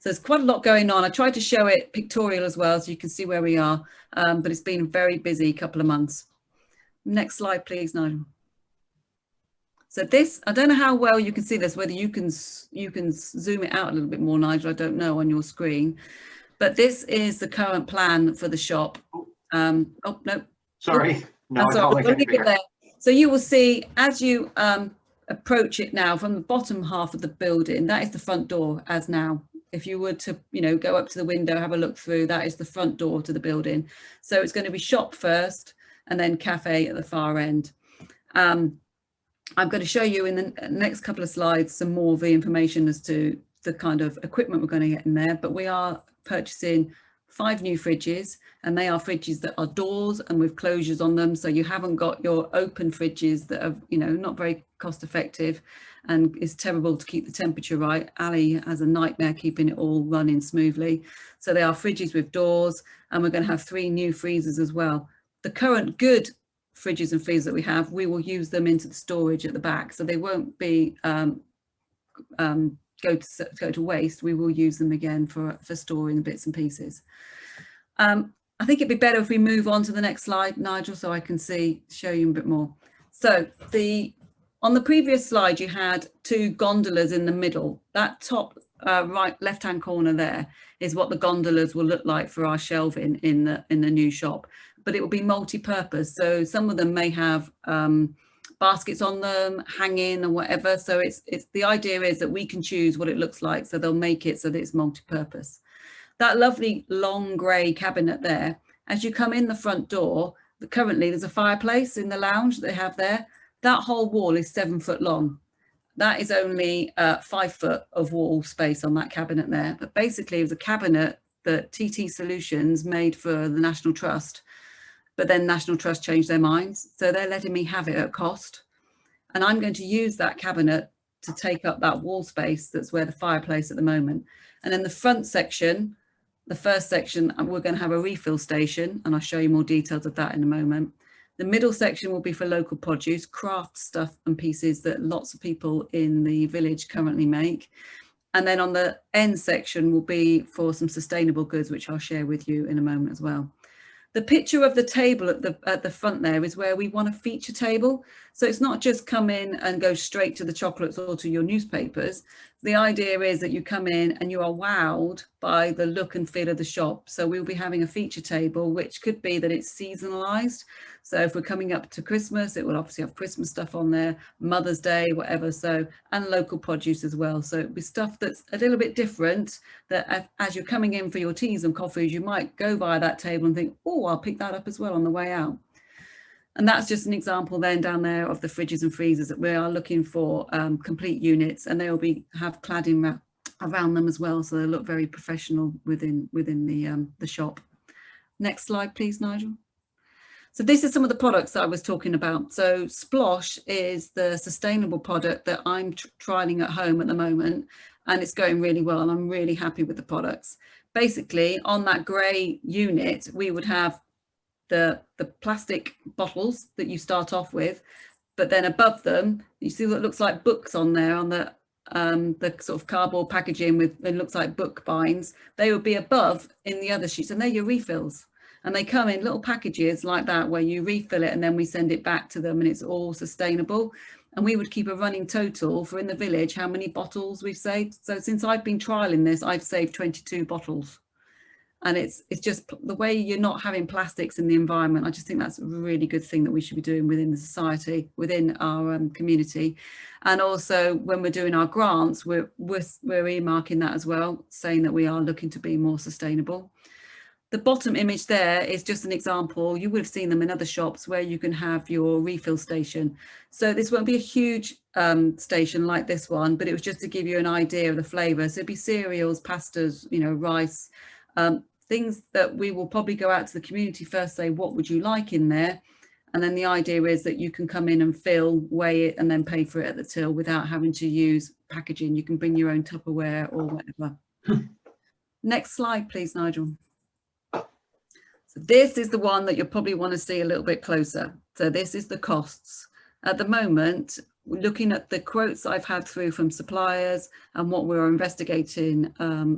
So there's quite a lot going on. I tried to show it pictorial as well, so you can see where we are, but it's been a very busy couple of months. Next slide, please, Nigel. So this, I don't know how well you can see this, whether you can zoom it out a little bit more, Nigel, I don't know on your screen, but this is the current plan for the shop. Oh, no. Sorry. No, I sorry. can't We'll make leave it there. So you will see as you approach it now from the bottom half of the building, that is the front door as now. If you were to, you know, go up to the window, have a look through, that is the front door to the building. So it's going to be shop first and then cafe at the far end. I'm going to show you in the next couple of slides some more of the information as to the kind of equipment we're going to get in there, but we are purchasing 5 new fridges, and they are fridges that are doors and with closures on them, so you haven't got your open fridges that are, you know, not very cost effective and it's terrible to keep the temperature right. Ali has a nightmare keeping it all running smoothly. So they are fridges with doors, and we're going to have 3 new freezers as well. The current good fridges and freezers that we have, we will use them into the storage at the back, so they won't be go to waste. We will use them again for storing the bits and pieces. I think it'd be better if we move on to the next slide, Nigel, so I can show you a bit more. So on the previous slide, you had 2 gondolas in the middle. That top right left-hand corner there is what the gondolas will look like for our shelving in the new shop, but it will be multi-purpose. So some of them may have baskets on them, hanging or whatever. So it's the idea is that we can choose what it looks like. So they'll make it so that it's multi-purpose. That lovely long grey cabinet there, as you come in the front door, currently there's a fireplace in the lounge that they have there. That whole wall is 7 foot long. That is only 5 foot of wall space on that cabinet there. But basically it was a cabinet that TT Solutions made for the National Trust, but then National Trust changed their minds. So they're letting me have it at cost. And I'm going to use that cabinet to take up that wall space that's where the fireplace at the moment. And in the front section, the first section, we're going to have a refill station, and I'll show you more details of that in a moment. The middle section will be for local produce, craft stuff and pieces that lots of people in the village currently make. And then on the end section will be for some sustainable goods, which I'll share with you in a moment as well. The picture of the table at the front there is where we want a feature table. So it's not just come in and go straight to the chocolates or to your newspapers. The idea is that you come in and you are wowed by the look and feel of the shop. So we'll be having a feature table, which could be that it's seasonalized. So if we're coming up to Christmas, it will obviously have Christmas stuff on there, Mother's Day, whatever. So, and local produce as well. So it'll be stuff that's a little bit different, that as you're coming in for your teas and coffees, you might go by that table and think, oh, I'll pick that up as well on the way out. And that's just an example then down there of the fridges and freezers that we are looking for complete units, and they'll have cladding around them as well. So they look very professional within the shop. Next slide, please, Nigel. So this is some of the products that I was talking about. So Splosh is the sustainable product that I'm trialing at home at the moment, and it's going really well, and I'm really happy with the products. Basically, on that grey unit, we would have the plastic bottles that you start off with, but then above them, you see what looks like books on there on the sort of cardboard packaging with, it looks like book binds. They would be above in the other sheets, and they're your refills. And they come in little packages like that where you refill it and then we send it back to them, and it's all sustainable. And we would keep a running total for in the village how many bottles we've saved. So since I've been trialing this, I've saved 22 bottles. And it's just the way you're not having plastics in the environment. I just think that's a really good thing that we should be doing within the society, within our community. And also when we're doing our grants, we're earmarking that as well, saying that we are looking to be more sustainable. The bottom image there is just an example. You would have seen them in other shops where you can have your refill station. So this won't be a huge station like this one, but it was just to give you an idea of the flavour. So it'd be cereals, pastas, you know, rice, things that we will probably go out to the community first, say, what would you like in there? And then the idea is that you can come in and fill, weigh it, and then pay for it at the till without having to use packaging. You can bring your own Tupperware or whatever. Next slide, please, Nigel. So this is the one that you'll probably want to see a little bit closer. So this is the costs. At the moment, looking at the quotes I've had through from suppliers and what we're investigating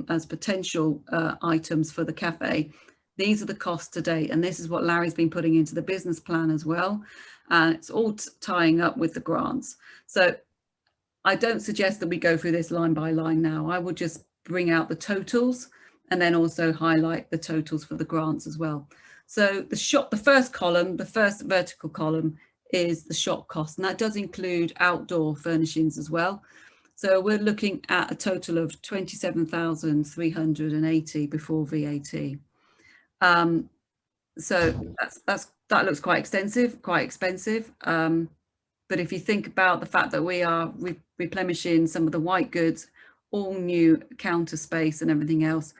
as potential items for the cafe, these are the costs to date, and this is what Larry's been putting into the business plan as well, and it's all tying up with the grants. So I don't suggest that we go through this line by line now. I would just bring out the totals and then also highlight the totals for the grants as well. So the first column, the first vertical column, is the shop cost, and that does include outdoor furnishings as well. So we're looking at a total of 27,380 before VAT. So that looks quite extensive, quite expensive. But if you think about the fact that we are replenishing some of the white goods, all new counter space and everything else,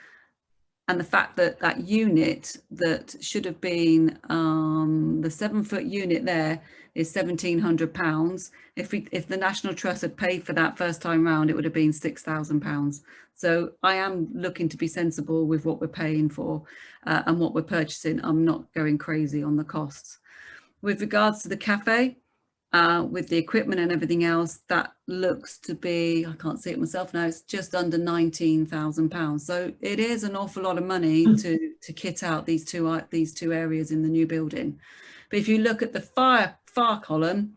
and the fact that that unit that should have been the 7-foot unit there is £1,700. If the National Trust had paid for that first time round, it would have been £6,000. So I am looking to be sensible with what we're paying for and what we're purchasing. I'm not going crazy on the costs. With regards to the cafe, with the equipment and everything else, that looks to be, I can't see it myself now, it's just under £19,000. So it is an awful lot of money to kit out these two areas in the new building. But if you look at the far column,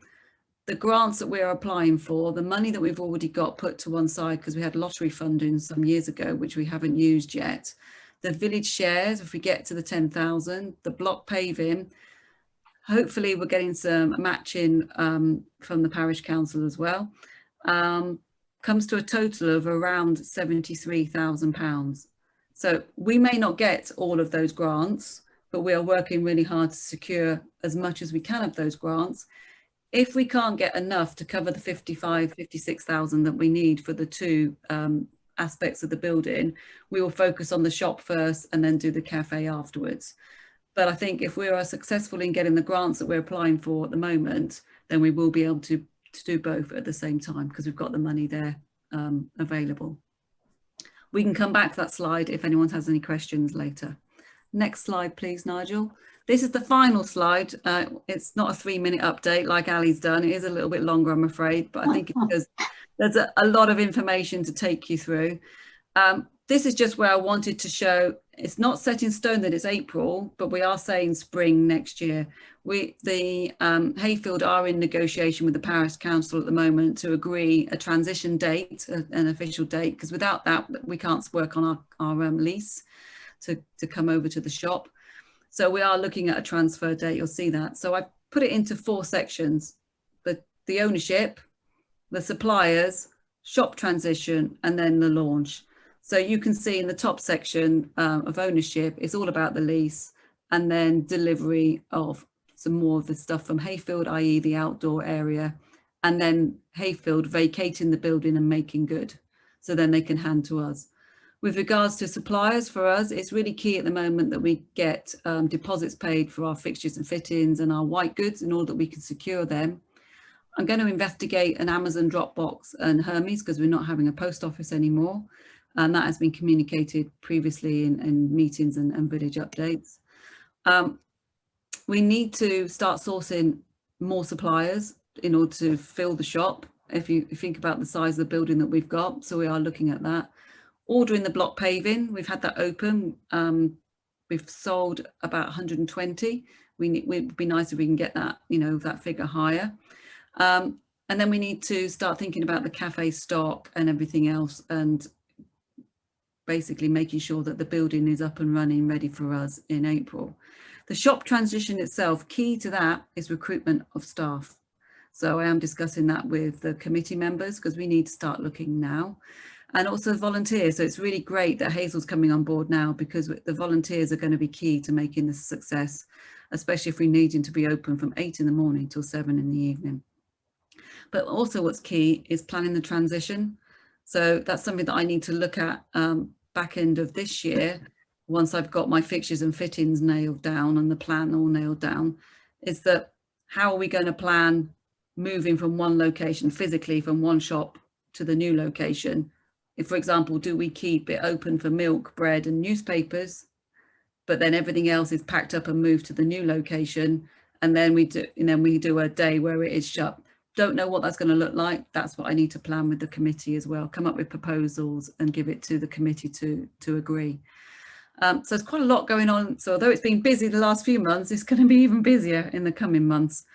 the grants that we're applying for, the money that we've already got put to one side because we had lottery funding some years ago, which we haven't used yet. The village shares, if we get to the 10,000, the block paving, hopefully we're getting some matching from the parish council as well, comes to a total of around £73,000. So we may not get all of those grants, but we are working really hard to secure as much as we can of those grants. If we can't get enough to cover the 56,000 that we need for the two aspects of the building, we will focus on the shop first and then do the cafe afterwards. But I think if we are successful in getting the grants that we're applying for at the moment, then we will be able to do both at the same time because we've got the money there available. We can come back to that slide if anyone has any questions later. Next slide, please, Nigel. This is the final slide. It's not a 3-minute update like Ali's done. It is a little bit longer, I'm afraid, but I think it's because there's a lot of information to take you through. This is just where I wanted to show, it's not set in stone that it's April, but we are saying spring next year. The Hayfield are in negotiation with the Parish Council at the moment to agree a transition date, an official date, because without that, we can't work on our lease to come over to the shop. So we are looking at a transfer date, you'll see that. So I put it into 4 sections, the ownership, the suppliers, shop transition, and then the launch. So you can see in the top section of ownership, it's all about the lease and then delivery of some more of the stuff from Hayfield, i.e. the outdoor area, and then Hayfield vacating the building and making good. So then they can hand to us. With regards to suppliers, for us, it's really key at the moment that we get deposits paid for our fixtures and fittings and our white goods in order that we can secure them. I'm going to investigate an Amazon Dropbox and Hermes because we're not having a post office anymore. And that has been communicated previously in meetings and village updates. We need to start sourcing more suppliers in order to fill the shop. If you think about the size of the building that we've got, so we are looking at that. Ordering the block paving, we've had that open. We've sold about 120. It'd be nice if we can get that, that figure higher. And then we need to start thinking about the cafe stock and everything else, and basically making sure that the building is up and running ready for us in April. The shop transition itself, key to that is recruitment of staff. So I am discussing that with the committee members because we need to start looking now. And also volunteers. So it's really great that Hazel's coming on board now because the volunteers are going to be key to making this a success, especially if we're needing to be open from 8 in the morning till 7 in the evening. But also what's key is planning the transition. So that's something that I need to look at back end of this year, once I've got my fixtures and fittings nailed down and the plan all nailed down, is that how are we going to plan moving from one location physically from one shop to the new location? If, for example, do we keep it open for milk, bread and newspapers, but then everything else is packed up and moved to the new location and then we do a day where it is shut. Don't know what that's going to look like. That's what I need to plan with the committee as well. Come up with proposals and give it to the committee to agree. So there's quite a lot going on. So although it's been busy the last few months, it's going to be even busier in the coming months.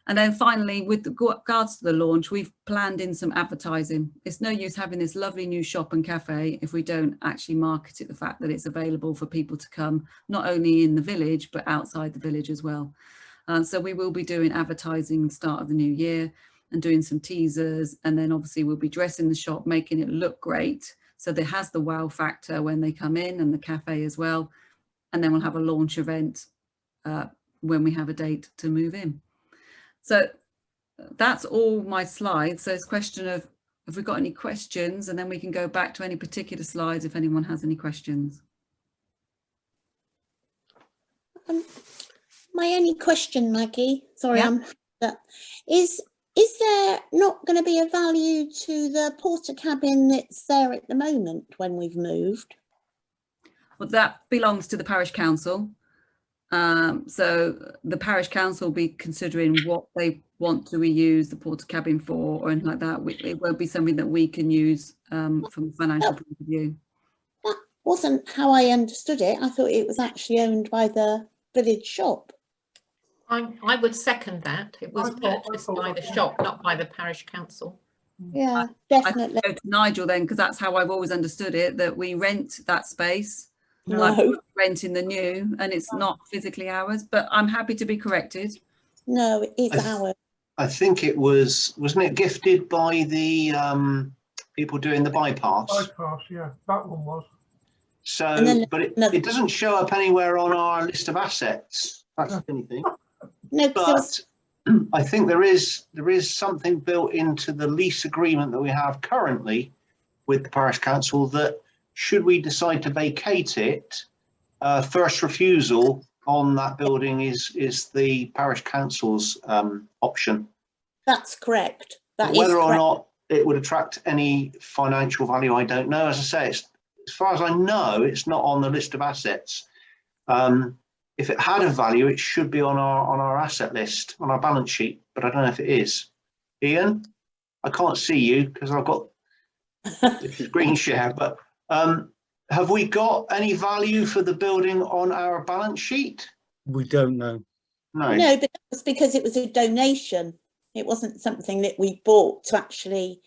And then finally, with regards to the launch, we've planned in some advertising. It's no use having this lovely new shop and cafe if we don't actually market it, the fact that it's available for people to come, not only in the village, but outside the village as well. So we will be doing advertising start of the new year and doing some teasers. And then obviously we'll be dressing the shop, making it look great. So there has the wow factor when they come in, and the cafe as well. And then we'll have a launch event when we have a date to move in. So that's all my slides. So it's a question of, have we got any questions? And then we can go back to any particular slides if anyone has any questions. My only question, Maggie, sorry, is there not going to be a value to the porter cabin that's there at the moment when we've moved? Well, that belongs to the parish council. So the parish council will be considering what they want to reuse the porter cabin for or anything like that. It won't be something that we can use from a financial point of view. That wasn't how I understood it. I thought it was actually owned by the village shop. I would second that. It was purchased by the shop, not by the parish council. Yeah, definitely. I go to Nigel then, because that's how I've always understood it, that we rent that space. No. Like renting the new, and it's not physically ours, but I'm happy to be corrected. No, it is ours. I think it was, wasn't it gifted by the people doing the bypass? Bypass, yeah, that one was. So, but it doesn't show up anywhere on our list of assets. That's anything. No, but I think there is something built into the lease agreement that we have currently with the parish council that, should we decide to vacate it, first refusal on that building is the parish council's option. That's correct. Whether or not it would attract any financial value, I don't know. As I say, as far as I know, it's not on the list of assets. If it had a value, it should be on our asset list, on our balance sheet, but I don't know if it is. Ian, I can't see you because I've got the green share, but have we got any value for the building on our balance sheet? We don't know. No, but that was because it was a donation. It wasn't something that we bought to actually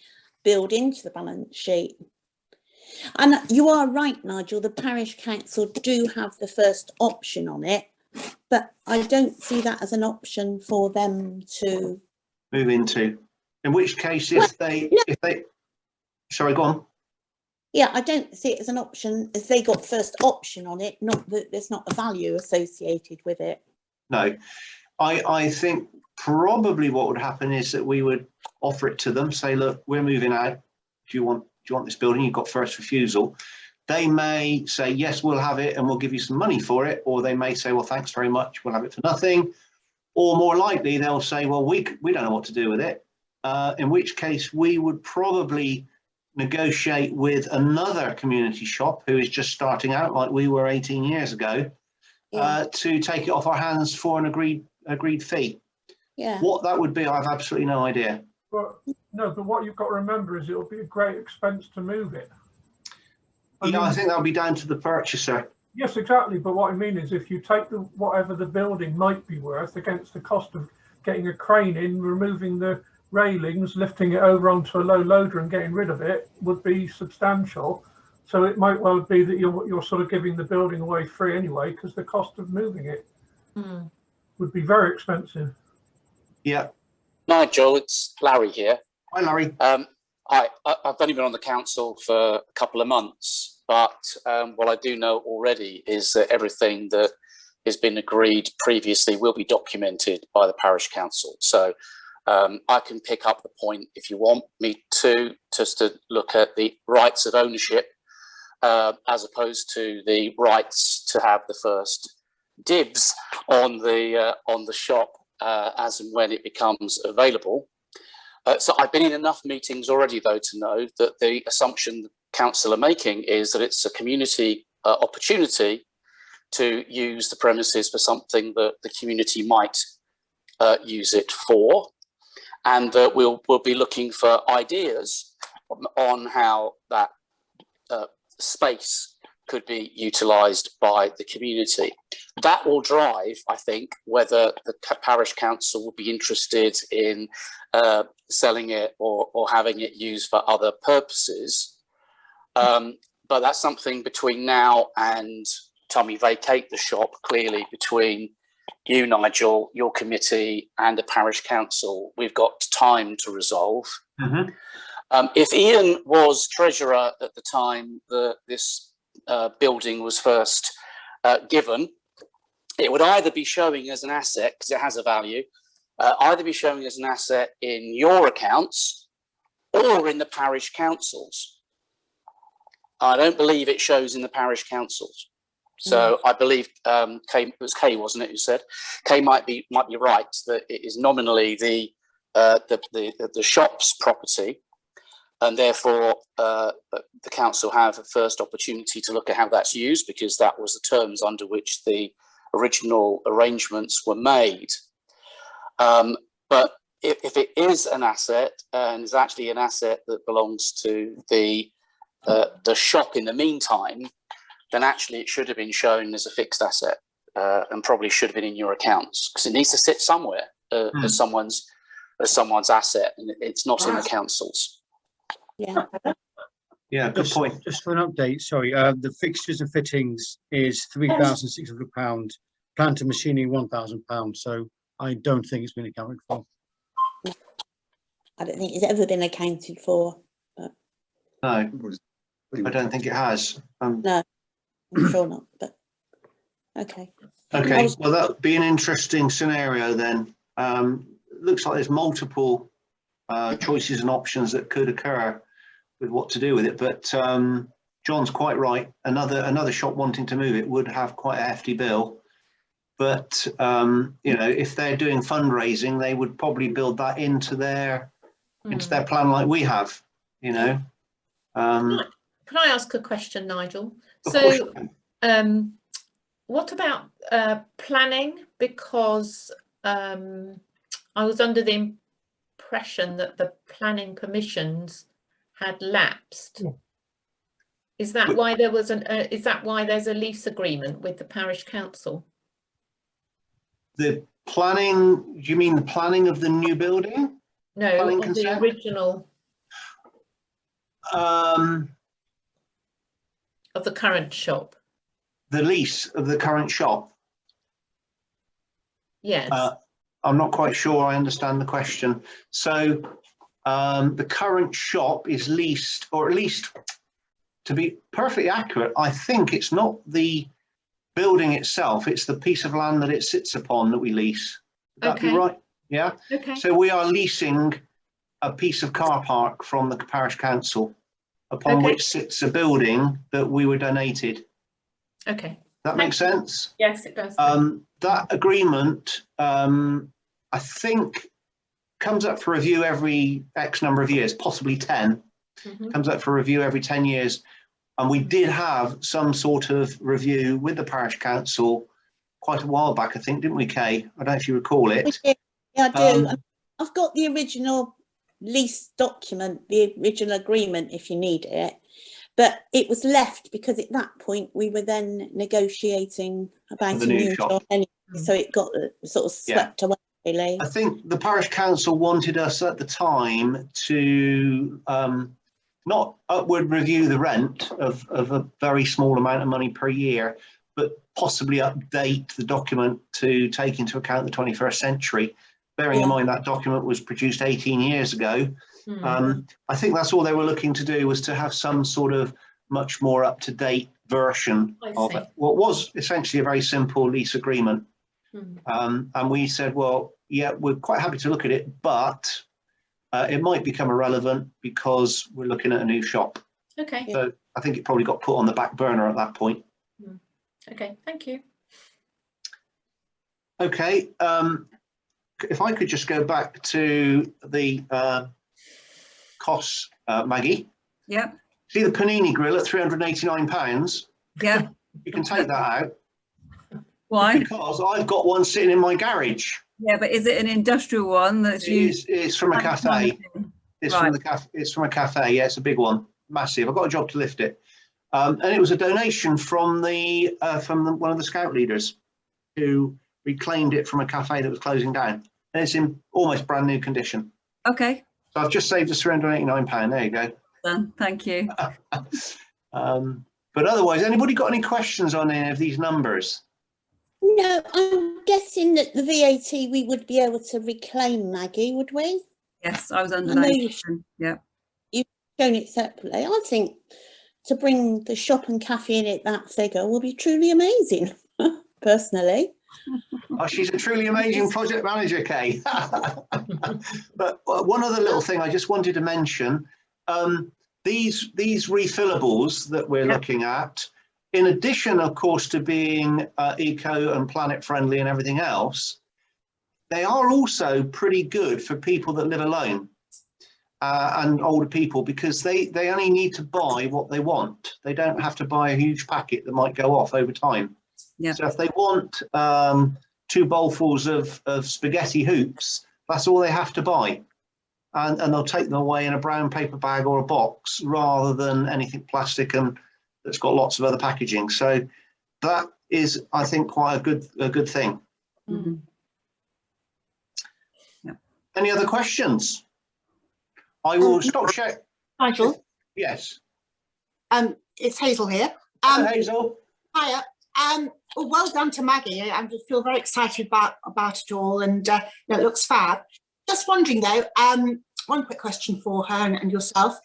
build into the balance sheet. And you are right, Nigel, the parish council do have the first option on it, but I don't see that as an option for them to move into. In which case, if they, sorry, go on. Yeah, I don't see it as an option as they got first option on it, not that there's not a value associated with it. No, I think probably what would happen is that we would offer it to them, say, look, we're moving out. Do you want this building? You've got first refusal. They may say, yes, we'll have it and we'll give you some money for it. Or they may say, well, thanks very much, we'll have it for nothing. Or more likely, they'll say, well, we don't know what to do with it. In which case, we would probably negotiate with another community shop who is just starting out like we were 18 years ago to take it off our hands for an agreed fee. Yeah. What that would be, I have absolutely no idea. But no, but what you've got to remember is it'll be a great expense to move it. I think that'll be down to the purchaser. Yes, exactly. But what I mean is, if you take whatever the building might be worth against the cost of getting a crane in, removing the railings, lifting it over onto a low loader and getting rid of it would be substantial. So it might well be that you're sort of giving the building away free anyway, because the cost of moving it would be very expensive. Yeah. Nigel, it's Larry here. Hi, Larry. I've only been on the council for a couple of months, but what I do know already is that everything that has been agreed previously will be documented by the parish council. So I can pick up the point if you want me to, just to look at the rights of ownership as opposed to the rights to have the first dibs on the shop as and when it becomes available. So I've been in enough meetings already, though, to know that the assumption the council are making is that it's a community opportunity to use the premises for something that the community might use it for, and that we'll be looking for ideas on how that space could be utilised by the community. That will drive, I think, whether the parish council will be interested in selling it or having it used for other purposes. But that's something between now and time we vacate the shop, clearly between you, Nigel, your committee and the parish council, we've got time to resolve. If Ian was treasurer at the time that this building was first given, it would either be showing as an asset, because it has a value, either be showing as an asset in your accounts or in the parish councils. I don't believe it shows in the parish councils. So I believe Kay, it was Kay, wasn't it, who said? Kay might be right that it is nominally the shop's property, and therefore the council have a first opportunity to look at how that's used, because that was the terms under which the original arrangements were made. But if it is an asset, and is actually an asset that belongs to the shop in the meantime, then actually it should have been shown as a fixed asset, and probably should have been in your accounts, because it needs to sit somewhere as someone's asset, and it's not in the councils. Yeah. Yeah, good point. Just for an update, sorry, the fixtures and fittings is £3,600, plant and machinery £1,000. So I don't think it's been accounted for. I don't think it's ever been accounted for. But... No, I don't think it has. No, I'm sure not. But okay. Okay, well, that would be an interesting scenario then. Looks like there's multiple choices and options that could occur with what to do with it, but John's quite right. Another shop wanting to move it would have quite a hefty bill, but you know, if they're doing fundraising, they would probably build that into their plan like we have, you know. Can I ask a question, Nigel? So what about planning? Because I was under the impression that the planning permissions had lapsed. Is that why there was is that why there's a lease agreement with the parish council? The planning, do you mean the planning of the new building? No, on the original of the current shop. The lease of the current shop? Yes. I'm not quite sure I understand the question. So the current shop is leased, or at least to be perfectly accurate, I think it's not the building itself, it's the piece of land that it sits upon that we lease. Would that be right? Yeah. Okay. So we are leasing a piece of car park from the parish council, upon which sits a building that we were donated. Okay. That makes sense? Yes, it does. That agreement, I think, comes up for review every X number of years, possibly 10. Comes up for review every 10 years. And we did have some sort of review with the parish council quite a while back, I think, didn't we, Kay? I don't know if you recall it. Yeah, I do. I've got the original lease document, the original agreement, if you need it. But it was left because at that point we were then negotiating about a new shop anyway, so it got sort of swept away, really. I think the parish council wanted us at the time to not upward review the rent of a very small amount of money per year, but possibly update the document to take into account the 21st century. Bearing in mind that document was produced 18 years ago. I think that's all they were looking to do, was to have some sort of much more up-to-date version of it. What was essentially a very simple lease agreement. And we said, well, yeah, we're quite happy to look at it, but it might become irrelevant because we're looking at a new shop. Okay. So I think it probably got put on the back burner at that point. Okay, thank you. Okay. If I could just go back to the costs, Maggie. Yeah. See the panini grill at £389? Yeah. You can take that out. Why? Because I've got one sitting in my garage. Yeah, but is it an industrial one that's used? It's from a cafe. It's from the cafe. It's from a cafe. Yeah, it's a big one, massive. I've got a job to lift it, and it was a donation from one of the scout leaders, who reclaimed it from a cafe that was closing down, and it's in almost brand new condition. Okay. So I've just saved us £389. There you go. Done. Thank you. But otherwise, anybody got any questions on any of these numbers? No, I'm guessing that the VAT we would be able to reclaim, Maggie, would we? Yes, I was under I know that. you've Yeah. shown it separately. I think to bring the shop and cafe in at that figure will be truly amazing, personally. Oh, she's a truly amazing project manager, Kay. But one other little thing I just wanted to mention, these refillables that we're looking at, in addition, of course, to being eco and planet friendly and everything else, they are also pretty good for people that live alone and older people, because they only need to buy what they want. They don't have to buy a huge packet that might go off over time. Yeah. So if they want 2 bowlfuls of spaghetti hoops, that's all they have to buy. And they'll take them away in a brown paper bag or a box, rather than anything plastic and that's got lots of other packaging. So that is, I think, quite a good thing. Mm-hmm. Yeah. Any other questions? I will stop sharing. Nigel? Yes. It's Hazel here. Hello, Hazel. Hiya. Well, well done to Maggie. I just feel very excited about it all, and it looks fab. Just wondering though, one quick question for her and yourself.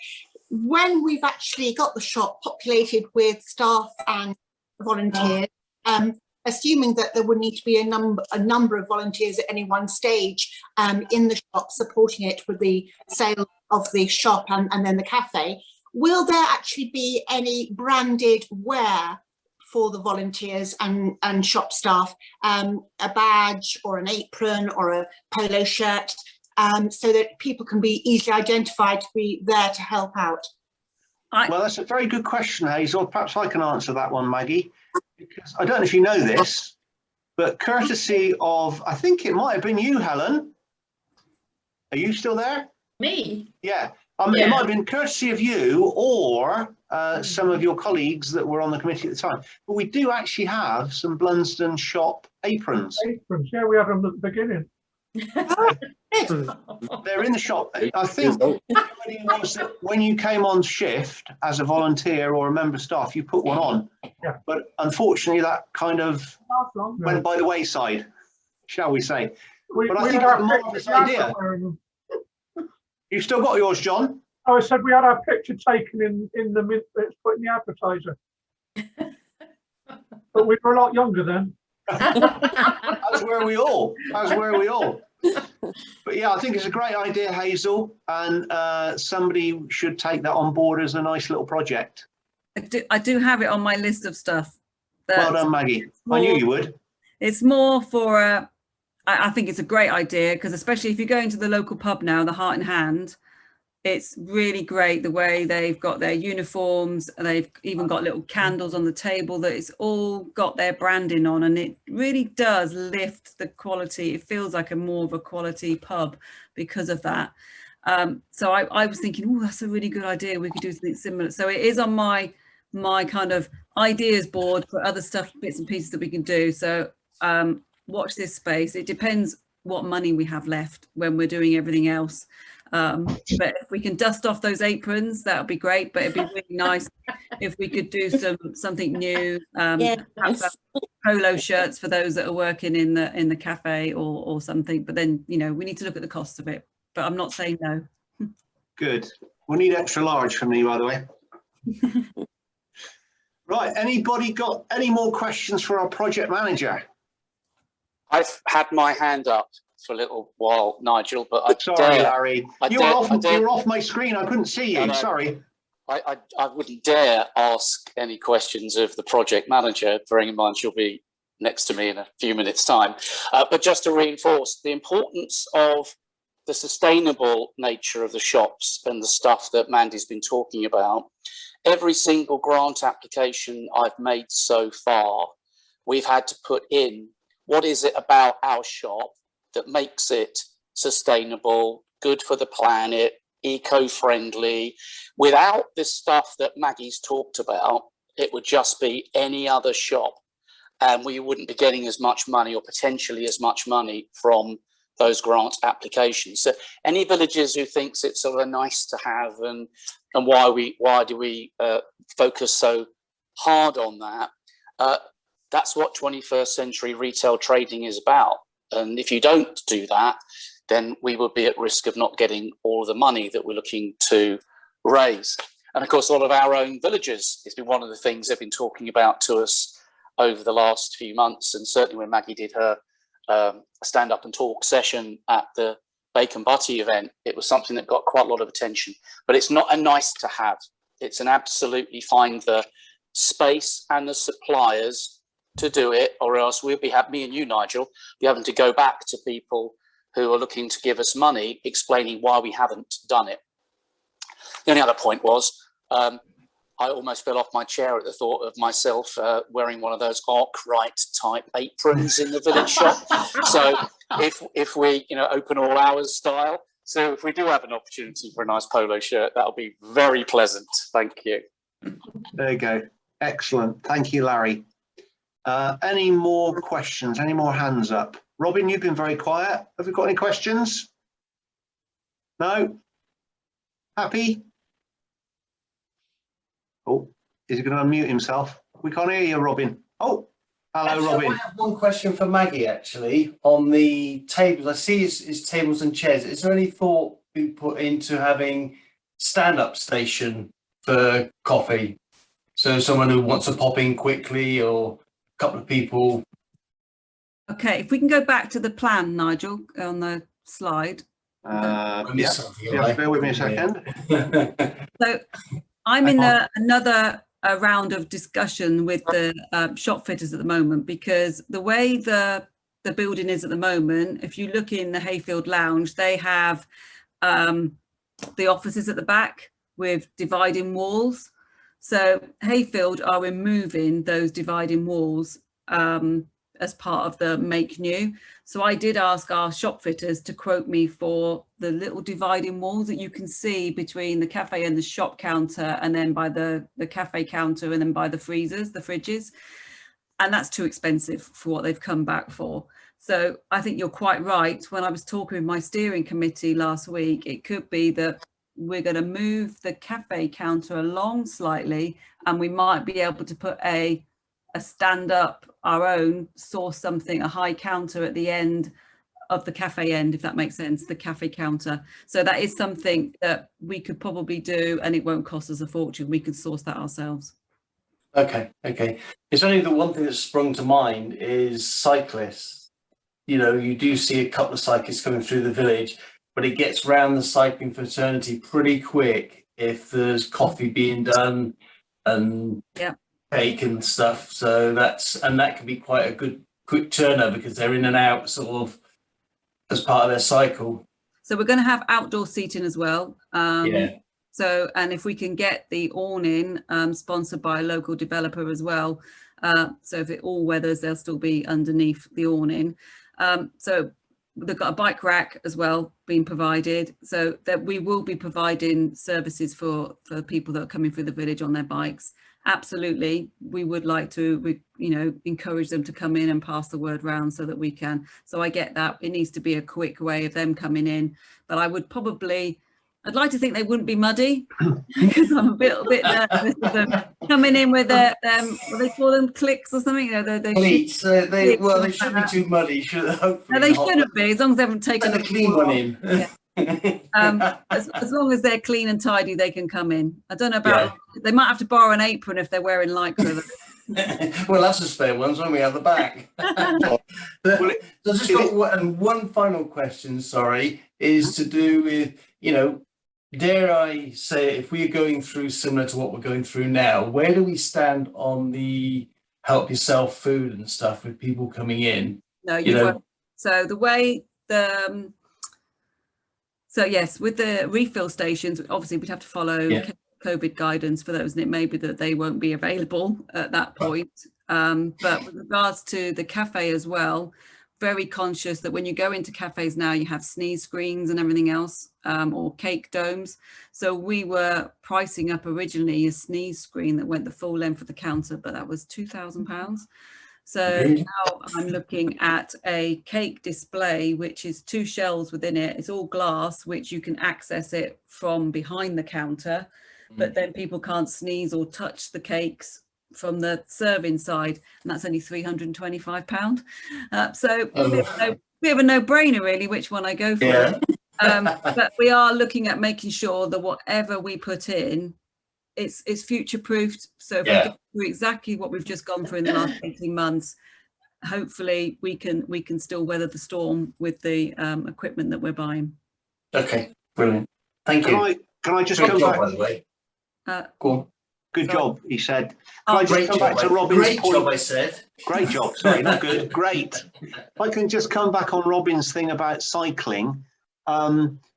When we've actually got the shop populated with staff and volunteers, assuming that there would need to be a number of volunteers at any one stage in the shop supporting it with the sale of the shop and then the cafe, will there actually be any branded wear for the volunteers and shop staff, a badge or an apron or a polo shirt, so that people can be easily identified to be there to help out? Well, that's a very good question, Hazel. Perhaps I can answer that one, Maggie, because I don't know if you know this, but courtesy of, I think it might have been you, Helen. Are you still there? Me? Yeah. It might have been courtesy of you or some of your colleagues that were on the committee at the time. But we do actually have some Blunsdon shop aprons. Aprons, yeah, we had them at the beginning. They're in the shop. I think the idea was that when you came on shift as a volunteer or a member of staff, you put one on. Yeah. But unfortunately, that kind of went by the wayside, shall we say. But I think it's a marvellous idea. You've still got yours, John? Oh, I said we had our picture taken in the mid, it's put in the advertiser. But we were a lot younger then. As were we all. As were we all. But yeah, I think it's a great idea, Hazel, and somebody should take that on board as a nice little project. I do have it on my list of stuff. Well done, Maggie. I knew you would. It's more for, I think it's a great idea, because especially if you go into the local pub now, the Heart in Hand, it's really great the way they've got their uniforms, and they've even got little candles on the table that it's all got their branding on, and it really does lift the quality. It feels like a more of a quality pub because of that. So I was thinking, oh, that's a really good idea. We could do something similar. So it is on my kind of ideas board for other stuff, bits and pieces that we can do. So watch this space. It depends what money we have left when we're doing everything else. But if we can dust off those aprons, that would be great. But it'd be really nice if we could do something new, perhaps polo shirts for those that are working in the cafe or something. But then, you know, we need to look at the cost of it. But I'm not saying no. Good. We need extra large for me, by the way. Right. Anybody got any more questions for our project manager? I've had my hand up for a little while, Nigel, but I sorry, Larry. You were off my screen. I couldn't see you. Sorry. I wouldn't dare ask any questions of the project manager, bearing in mind she'll be next to me in a few minutes' time. But just to reinforce the importance of the sustainable nature of the shops and the stuff that Mandy's been talking about, every single grant application I've made so far, we've had to put in what is it about our shop that makes it sustainable, good for the planet, eco-friendly, without this stuff that Maggie's talked about, it would just be any other shop, and we wouldn't be getting as much money, or potentially as much money, from those grant applications. So any villagers who thinks it's sort of nice to have, and why do we focus so hard on that? That's what 21st century retail trading is about. And if you don't do that, then we would be at risk of not getting all of the money that we're looking to raise. And of course, a lot of our own villagers, it's been one of the things they've been talking about to us over the last few months. And certainly when Maggie did her stand up and talk session at the Bacon Butty event, it was something that got quite a lot of attention. But it's not a nice to have. It's an absolutely find the space and the suppliers to do it, or else we'll be me and you, Nigel, be having to go back to people who are looking to give us money, explaining why we haven't done it. The only other point was, I almost fell off my chair at the thought of myself wearing one of those Arkwright type aprons in the village shop. So if we, open all hours style. So if we do have an opportunity for a nice polo shirt, that'll be very pleasant. Thank you. There you go. Excellent. Thank you, Larry. Any more questions? Any more hands up? Robin, you've been very quiet. Have we got any questions? No? Happy? Oh, is he going to unmute himself? We can't hear you, Robin. Oh, hello, actually, Robin. I have one question for Maggie, actually, on the tables. I see it's tables and chairs. Is there any thought being put into having stand-up station for coffee? So someone who wants to pop in quickly, or a couple of people. Okay, if we can go back to the plan, Nigel, on the slide. Yeah, bear with me a second. So I'm in another round of discussion with the shop fitters at the moment, because the way the building is at the moment, if you look in the Hayfield Lounge, they have the offices at the back with dividing walls. So Hayfield are removing those dividing walls as part of the make new. So I did ask our shop fitters to quote me for the little dividing walls that you can see between the cafe and the shop counter, and then by the cafe counter, and then by the freezers, the fridges. And that's too expensive for what they've come back for. So I think you're quite right. When I was talking with my steering committee last week, it could be that we're going to move the cafe counter along slightly, and we might be able to put a stand up, our own, source something, a high counter at the end of the cafe end, if that makes sense, the cafe counter. So that is something that we could probably do, and it won't cost us a fortune. We could source that ourselves. Okay. It's only the one thing that's sprung to mind is cyclists. You do see a couple of cyclists coming through the village, but it gets round the cycling fraternity pretty quick if there's coffee being done and cake and stuff. So that can be quite a good quick turnover, because they're in and out sort of as part of their cycle. So we're going to have outdoor seating as well. So, and if we can get the awning sponsored by a local developer as well. So if it all weathers, they'll still be underneath the awning. So they've got a bike rack as well being provided, so that we will be providing services for people that are coming through the village on their bikes. Absolutely, we would like to, encourage them to come in and pass the word round so that we can. So I get that it needs to be a quick way of them coming in, but I'd like to think they wouldn't be muddy, because I'm a bit nervous of them coming in with their what they call them, clicks or something. Cleats. They shouldn't be too muddy, should they? Hopefully no, they shouldn't be, as long as they haven't taken a clean one in. As long as they're clean and tidy, they can come in. I don't know about. They might have to borrow an apron if they're wearing lycra. Well, that's a spare one when we have the back. So just got one final question. Sorry, is to do with dare I say, if we are going through similar to what we're going through now, where do we stand on the help yourself food and stuff with people coming in? No, you won't. So the way so yes, with the refill stations, obviously we'd have to follow COVID guidance for those, and it may be that they won't be available at that point. But with regards to the cafe as well, very conscious that when you go into cafes now, you have sneeze screens and everything else, or cake domes. So we were pricing up originally a sneeze screen that went the full length of the counter, but that was £2,000. So now I'm looking at a cake display, which is 2 shelves within it. It's all glass, which you can access it from behind the counter, but then people can't sneeze or touch the cakes from the serving side, and that's only £325. So we have a no-brainer really which one I go for. Yeah. But we are looking at making sure that whatever we put in, it's future-proofed. So if we go through exactly what we've just gone through in the last 18 months, hopefully we can still weather the storm with the equipment that we're buying. Okay, brilliant. Thank you. Can I just Great come job, back? by the way. Go on. Good job, he said. Can Oh, I just come back to Robin's great point? job, I said. Great job, sorry, not good, great. If I can just come back on Robin's thing about cycling.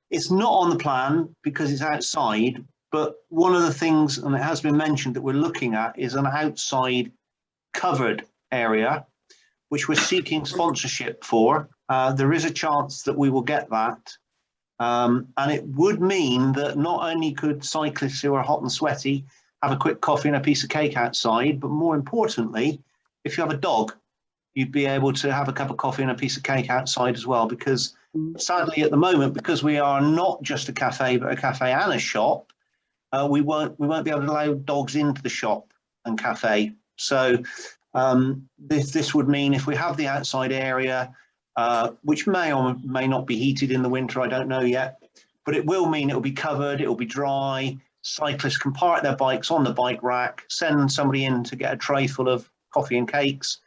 It's not on the plan because it's outside, but one of the things, and it has been mentioned, that we're looking at is an outside covered area, which we're seeking sponsorship for. There is a chance that we will get that. And it would mean that not only could cyclists who are hot and sweaty have a quick coffee and a piece of cake outside, but more importantly, if you have a dog, you'd be able to have a cup of coffee and a piece of cake outside as well. Because sadly, at the moment, because we are not just a cafe, but a cafe and a shop, we won't be able to allow dogs into the shop and cafe. So this would mean if we have the outside area, which may or may not be heated in the winter, I don't know yet, but it will mean it will be covered, it will be dry. Cyclists can park their bikes on the bike rack, send somebody in to get a tray full of coffee and cakes,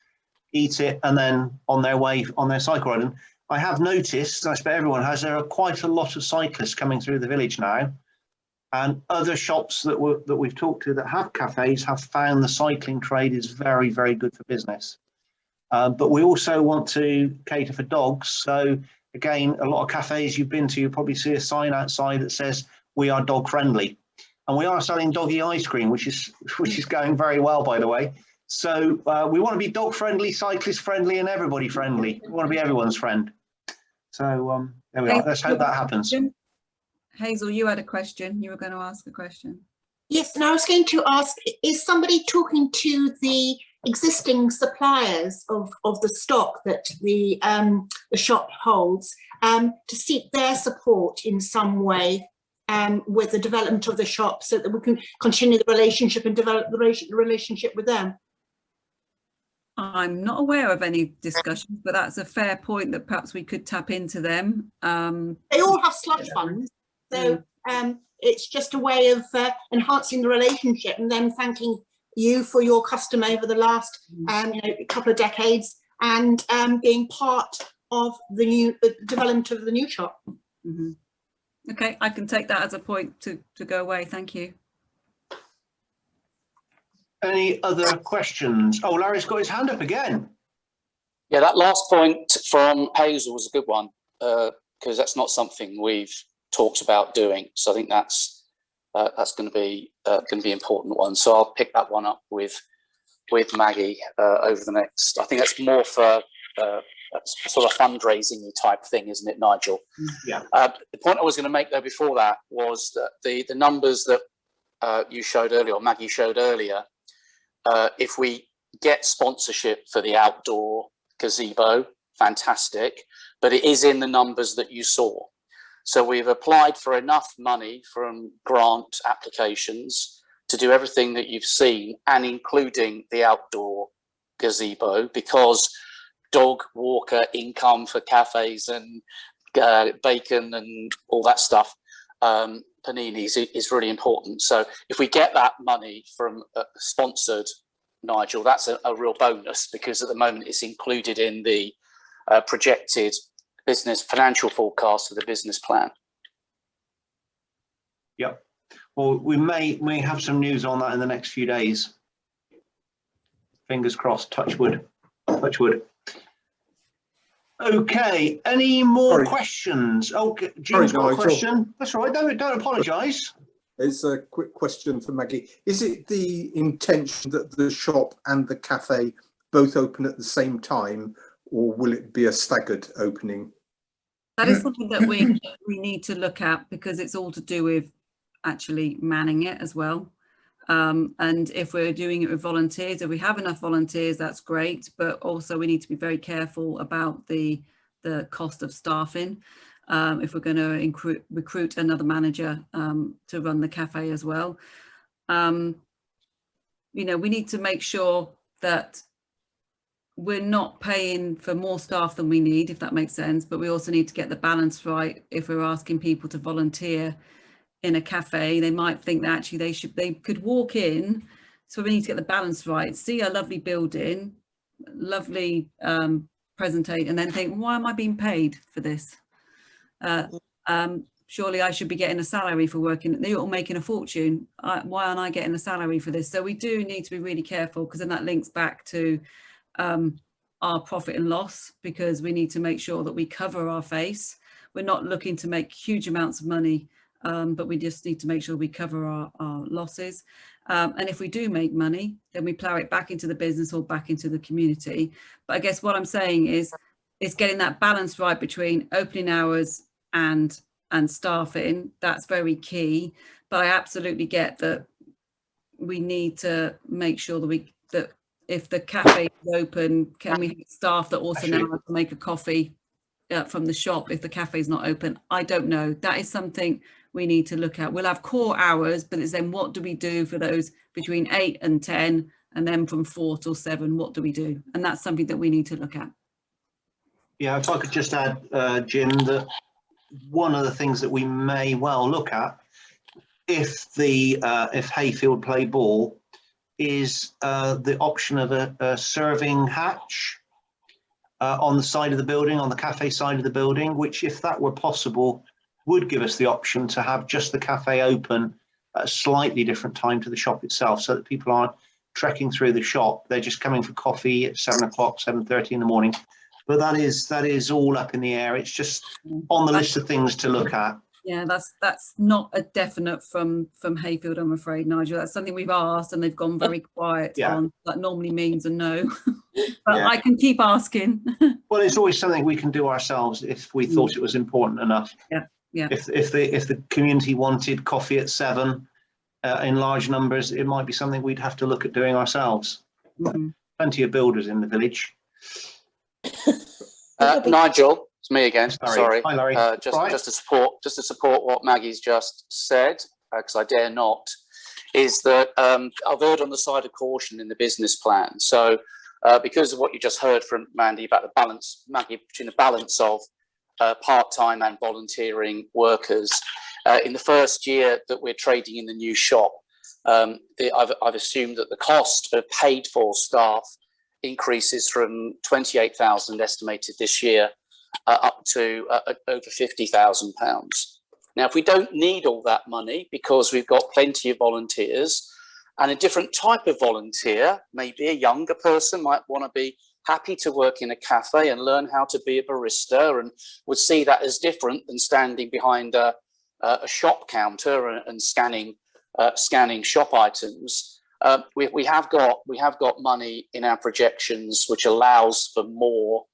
eat it, and then on their way on their cycle ride. And I have noticed, and I expect everyone has, there are quite a lot of cyclists coming through the village now, and other shops that we've talked to that have cafes have found the cycling trade is very, very good for business. But we also want to cater for dogs. So again, a lot of cafes you've been to, you probably see a sign outside that says we are dog friendly, and we are selling doggy ice cream, which is going very well, by the way. So we want to be dog friendly, cyclist friendly, and everybody friendly. We want to be everyone's friend. So there we are. Let's hope that happens. Hazel, you had a question. You were going to ask a question. Yes, and I was going to ask, is somebody talking to the existing suppliers of the stock that the shop holds to seek their support in some way with the development of the shop, so that we can continue the relationship and develop the relationship with them? I'm not aware of any discussions, but that's a fair point that perhaps we could tap into them. They all have slush funds, so it's just a way of enhancing the relationship and then thanking you for your custom over the last couple of decades, and being part of the development of the new shop. Mm-hmm. Okay, I can take that as a point to go away. Thank you. Any other questions? Oh, Larry's got his hand up again. Yeah, that last point from Hazel was a good one, because that's not something we've talked about doing. So I think that's going to be an important one. So I'll pick that one up with Maggie over the next. I think that's more for sort of fundraising type thing, isn't it, Nigel? Yeah. The point I was going to make though before that was that the numbers that you showed earlier, or Maggie showed earlier, if we get sponsorship for the outdoor gazebo, fantastic, but it is in the numbers that you saw. So we've applied for enough money from grant applications to do everything that you've seen, and including the outdoor gazebo, because dog walker income for cafes and bacon and all that stuff, paninis, is really important. So if we get that money from sponsored, Nigel, that's a real bonus, because at the moment it's included in the projected business financial forecast of the business plan. Yep. Well, we may have some news on that in the next few days. Fingers crossed. Touch wood. Touch wood. Okay. Any more questions? Okay, Jim's got a question. That's all right. Don't apologise. It's a quick question for Maggie. Is it the intention that the shop and the cafe both open at the same time, or will it be a staggered opening? That is something that we need to look at, because it's all to do with actually manning it as well. And if we're doing it with volunteers, if we have enough volunteers, that's great. But also we need to be very careful about the cost of staffing. If we're going to recruit another manager to run the cafe as well. You know, we need to make sure that we're not paying for more staff than we need, if that makes sense, but we also need to get the balance right. If we're asking people to volunteer in a cafe, they might think that actually they could walk in. So we need to get the balance right, see a lovely building, lovely presentation, and then think, why am I being paid for this? Surely I should be getting a salary for working. They're all making a fortune. Why aren't I getting a salary for this? So we do need to be really careful, because then that links back to our profit and loss, because we need to make sure that we cover our face. We're not looking to make huge amounts of money, but we just need to make sure we cover our losses. And if we do make money, then we plough it back into the business or back into the community. But I guess what I'm saying is getting that balance right between opening hours and staffing. That's very key. But I absolutely get that we need to make sure that if the cafe is open, can we have staff that also know how to make a coffee from the shop if the cafe is not open? I don't know. That is something we need to look at. We'll have core hours, but it's then what do we do for those between 8 and 10, and then from 4 till 7, what do we do? And that's something that we need to look at. Yeah, if I could just add, Jim, that one of the things that we may well look at, if Hayfield play ball, is the option of a serving hatch on the side of the building, on the cafe side of the building, which, if that were possible, would give us the option to have just the cafe open at a slightly different time to the shop itself, so that people aren't trekking through the shop. They're just coming for coffee at 7 o'clock, 7:30 in the morning. But that is all up in the air. It's just on the list of things to look at. Yeah, that's not a definite from Hayfield, I'm afraid, Nigel. That's something we've asked and they've gone very quiet on. That normally means a no. But I can keep asking. Well, it's always something we can do ourselves if we thought it was important enough. Yeah, yeah. If the community wanted coffee at 7 in large numbers, it might be something we'd have to look at doing ourselves. Plenty of builders in the village. Nigel, it's me again. Sorry. Hi, Larry. Just to support what Maggie's just said, because I dare not, is that I've erred on the side of caution in the business plan. So because of what you just heard from Mandy about the balance, Maggie, between the balance of part-time and volunteering workers, in the first year that we're trading in the new shop, I've assumed that the cost of paid for staff increases from 28,000 estimated this year up to over £50,000. Now, if we don't need all that money because we've got plenty of volunteers, and a different type of volunteer, maybe a younger person might want to be happy to work in a cafe and learn how to be a barista, and would see that as different than standing behind a shop counter and scanning shop items. We have got money in our projections which allows for more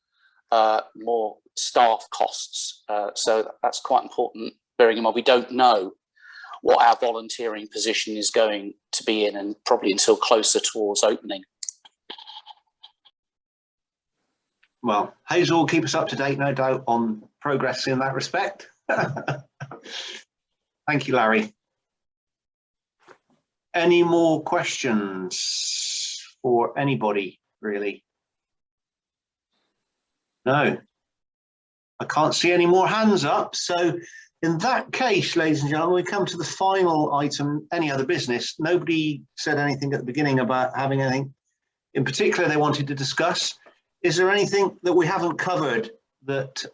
staff costs. So that's quite important, bearing in mind we don't know what our volunteering position is going to be in, and probably until closer towards opening. Well, Hazel will keep us up to date, no doubt, on progress in that respect. Thank you, Larry. Any more questions for anybody, really? No. I can't see any more hands up. So in that case, ladies and gentlemen, we come to the final item, any other business. Nobody said anything at the beginning about having anything in particular they wanted to discuss. Is there anything that we haven't covered that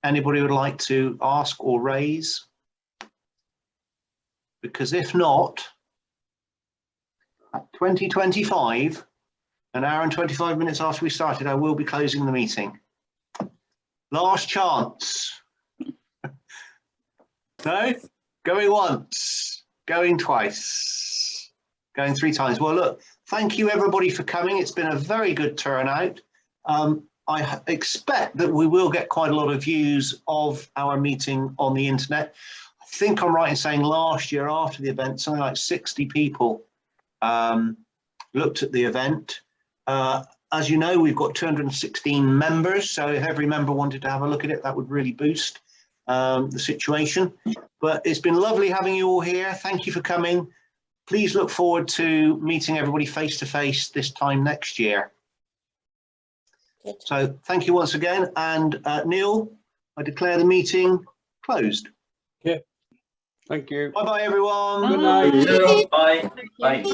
anybody would like to ask or raise? Because if not, at 20:25, an hour and 25 minutes after we started, I will be closing the meeting. Last chance. No? Going once, going twice, going 3 times. Well, look, thank you everybody for coming. It's been a very good turnout. I expect that we will get quite a lot of views of our meeting on the internet. I think I'm right in saying last year after the event, something like 60 people looked at the event. As you know, we've got 216 members, so if every member wanted to have a look at it, that would really boost the situation. But it's been lovely having you all here. Thank you for coming. Please look forward to meeting everybody face to face this time next year. Good. So thank you once again. And Neil, I declare the meeting closed. Yeah. Thank you. Bye bye, everyone. Good night. Bye. Bye.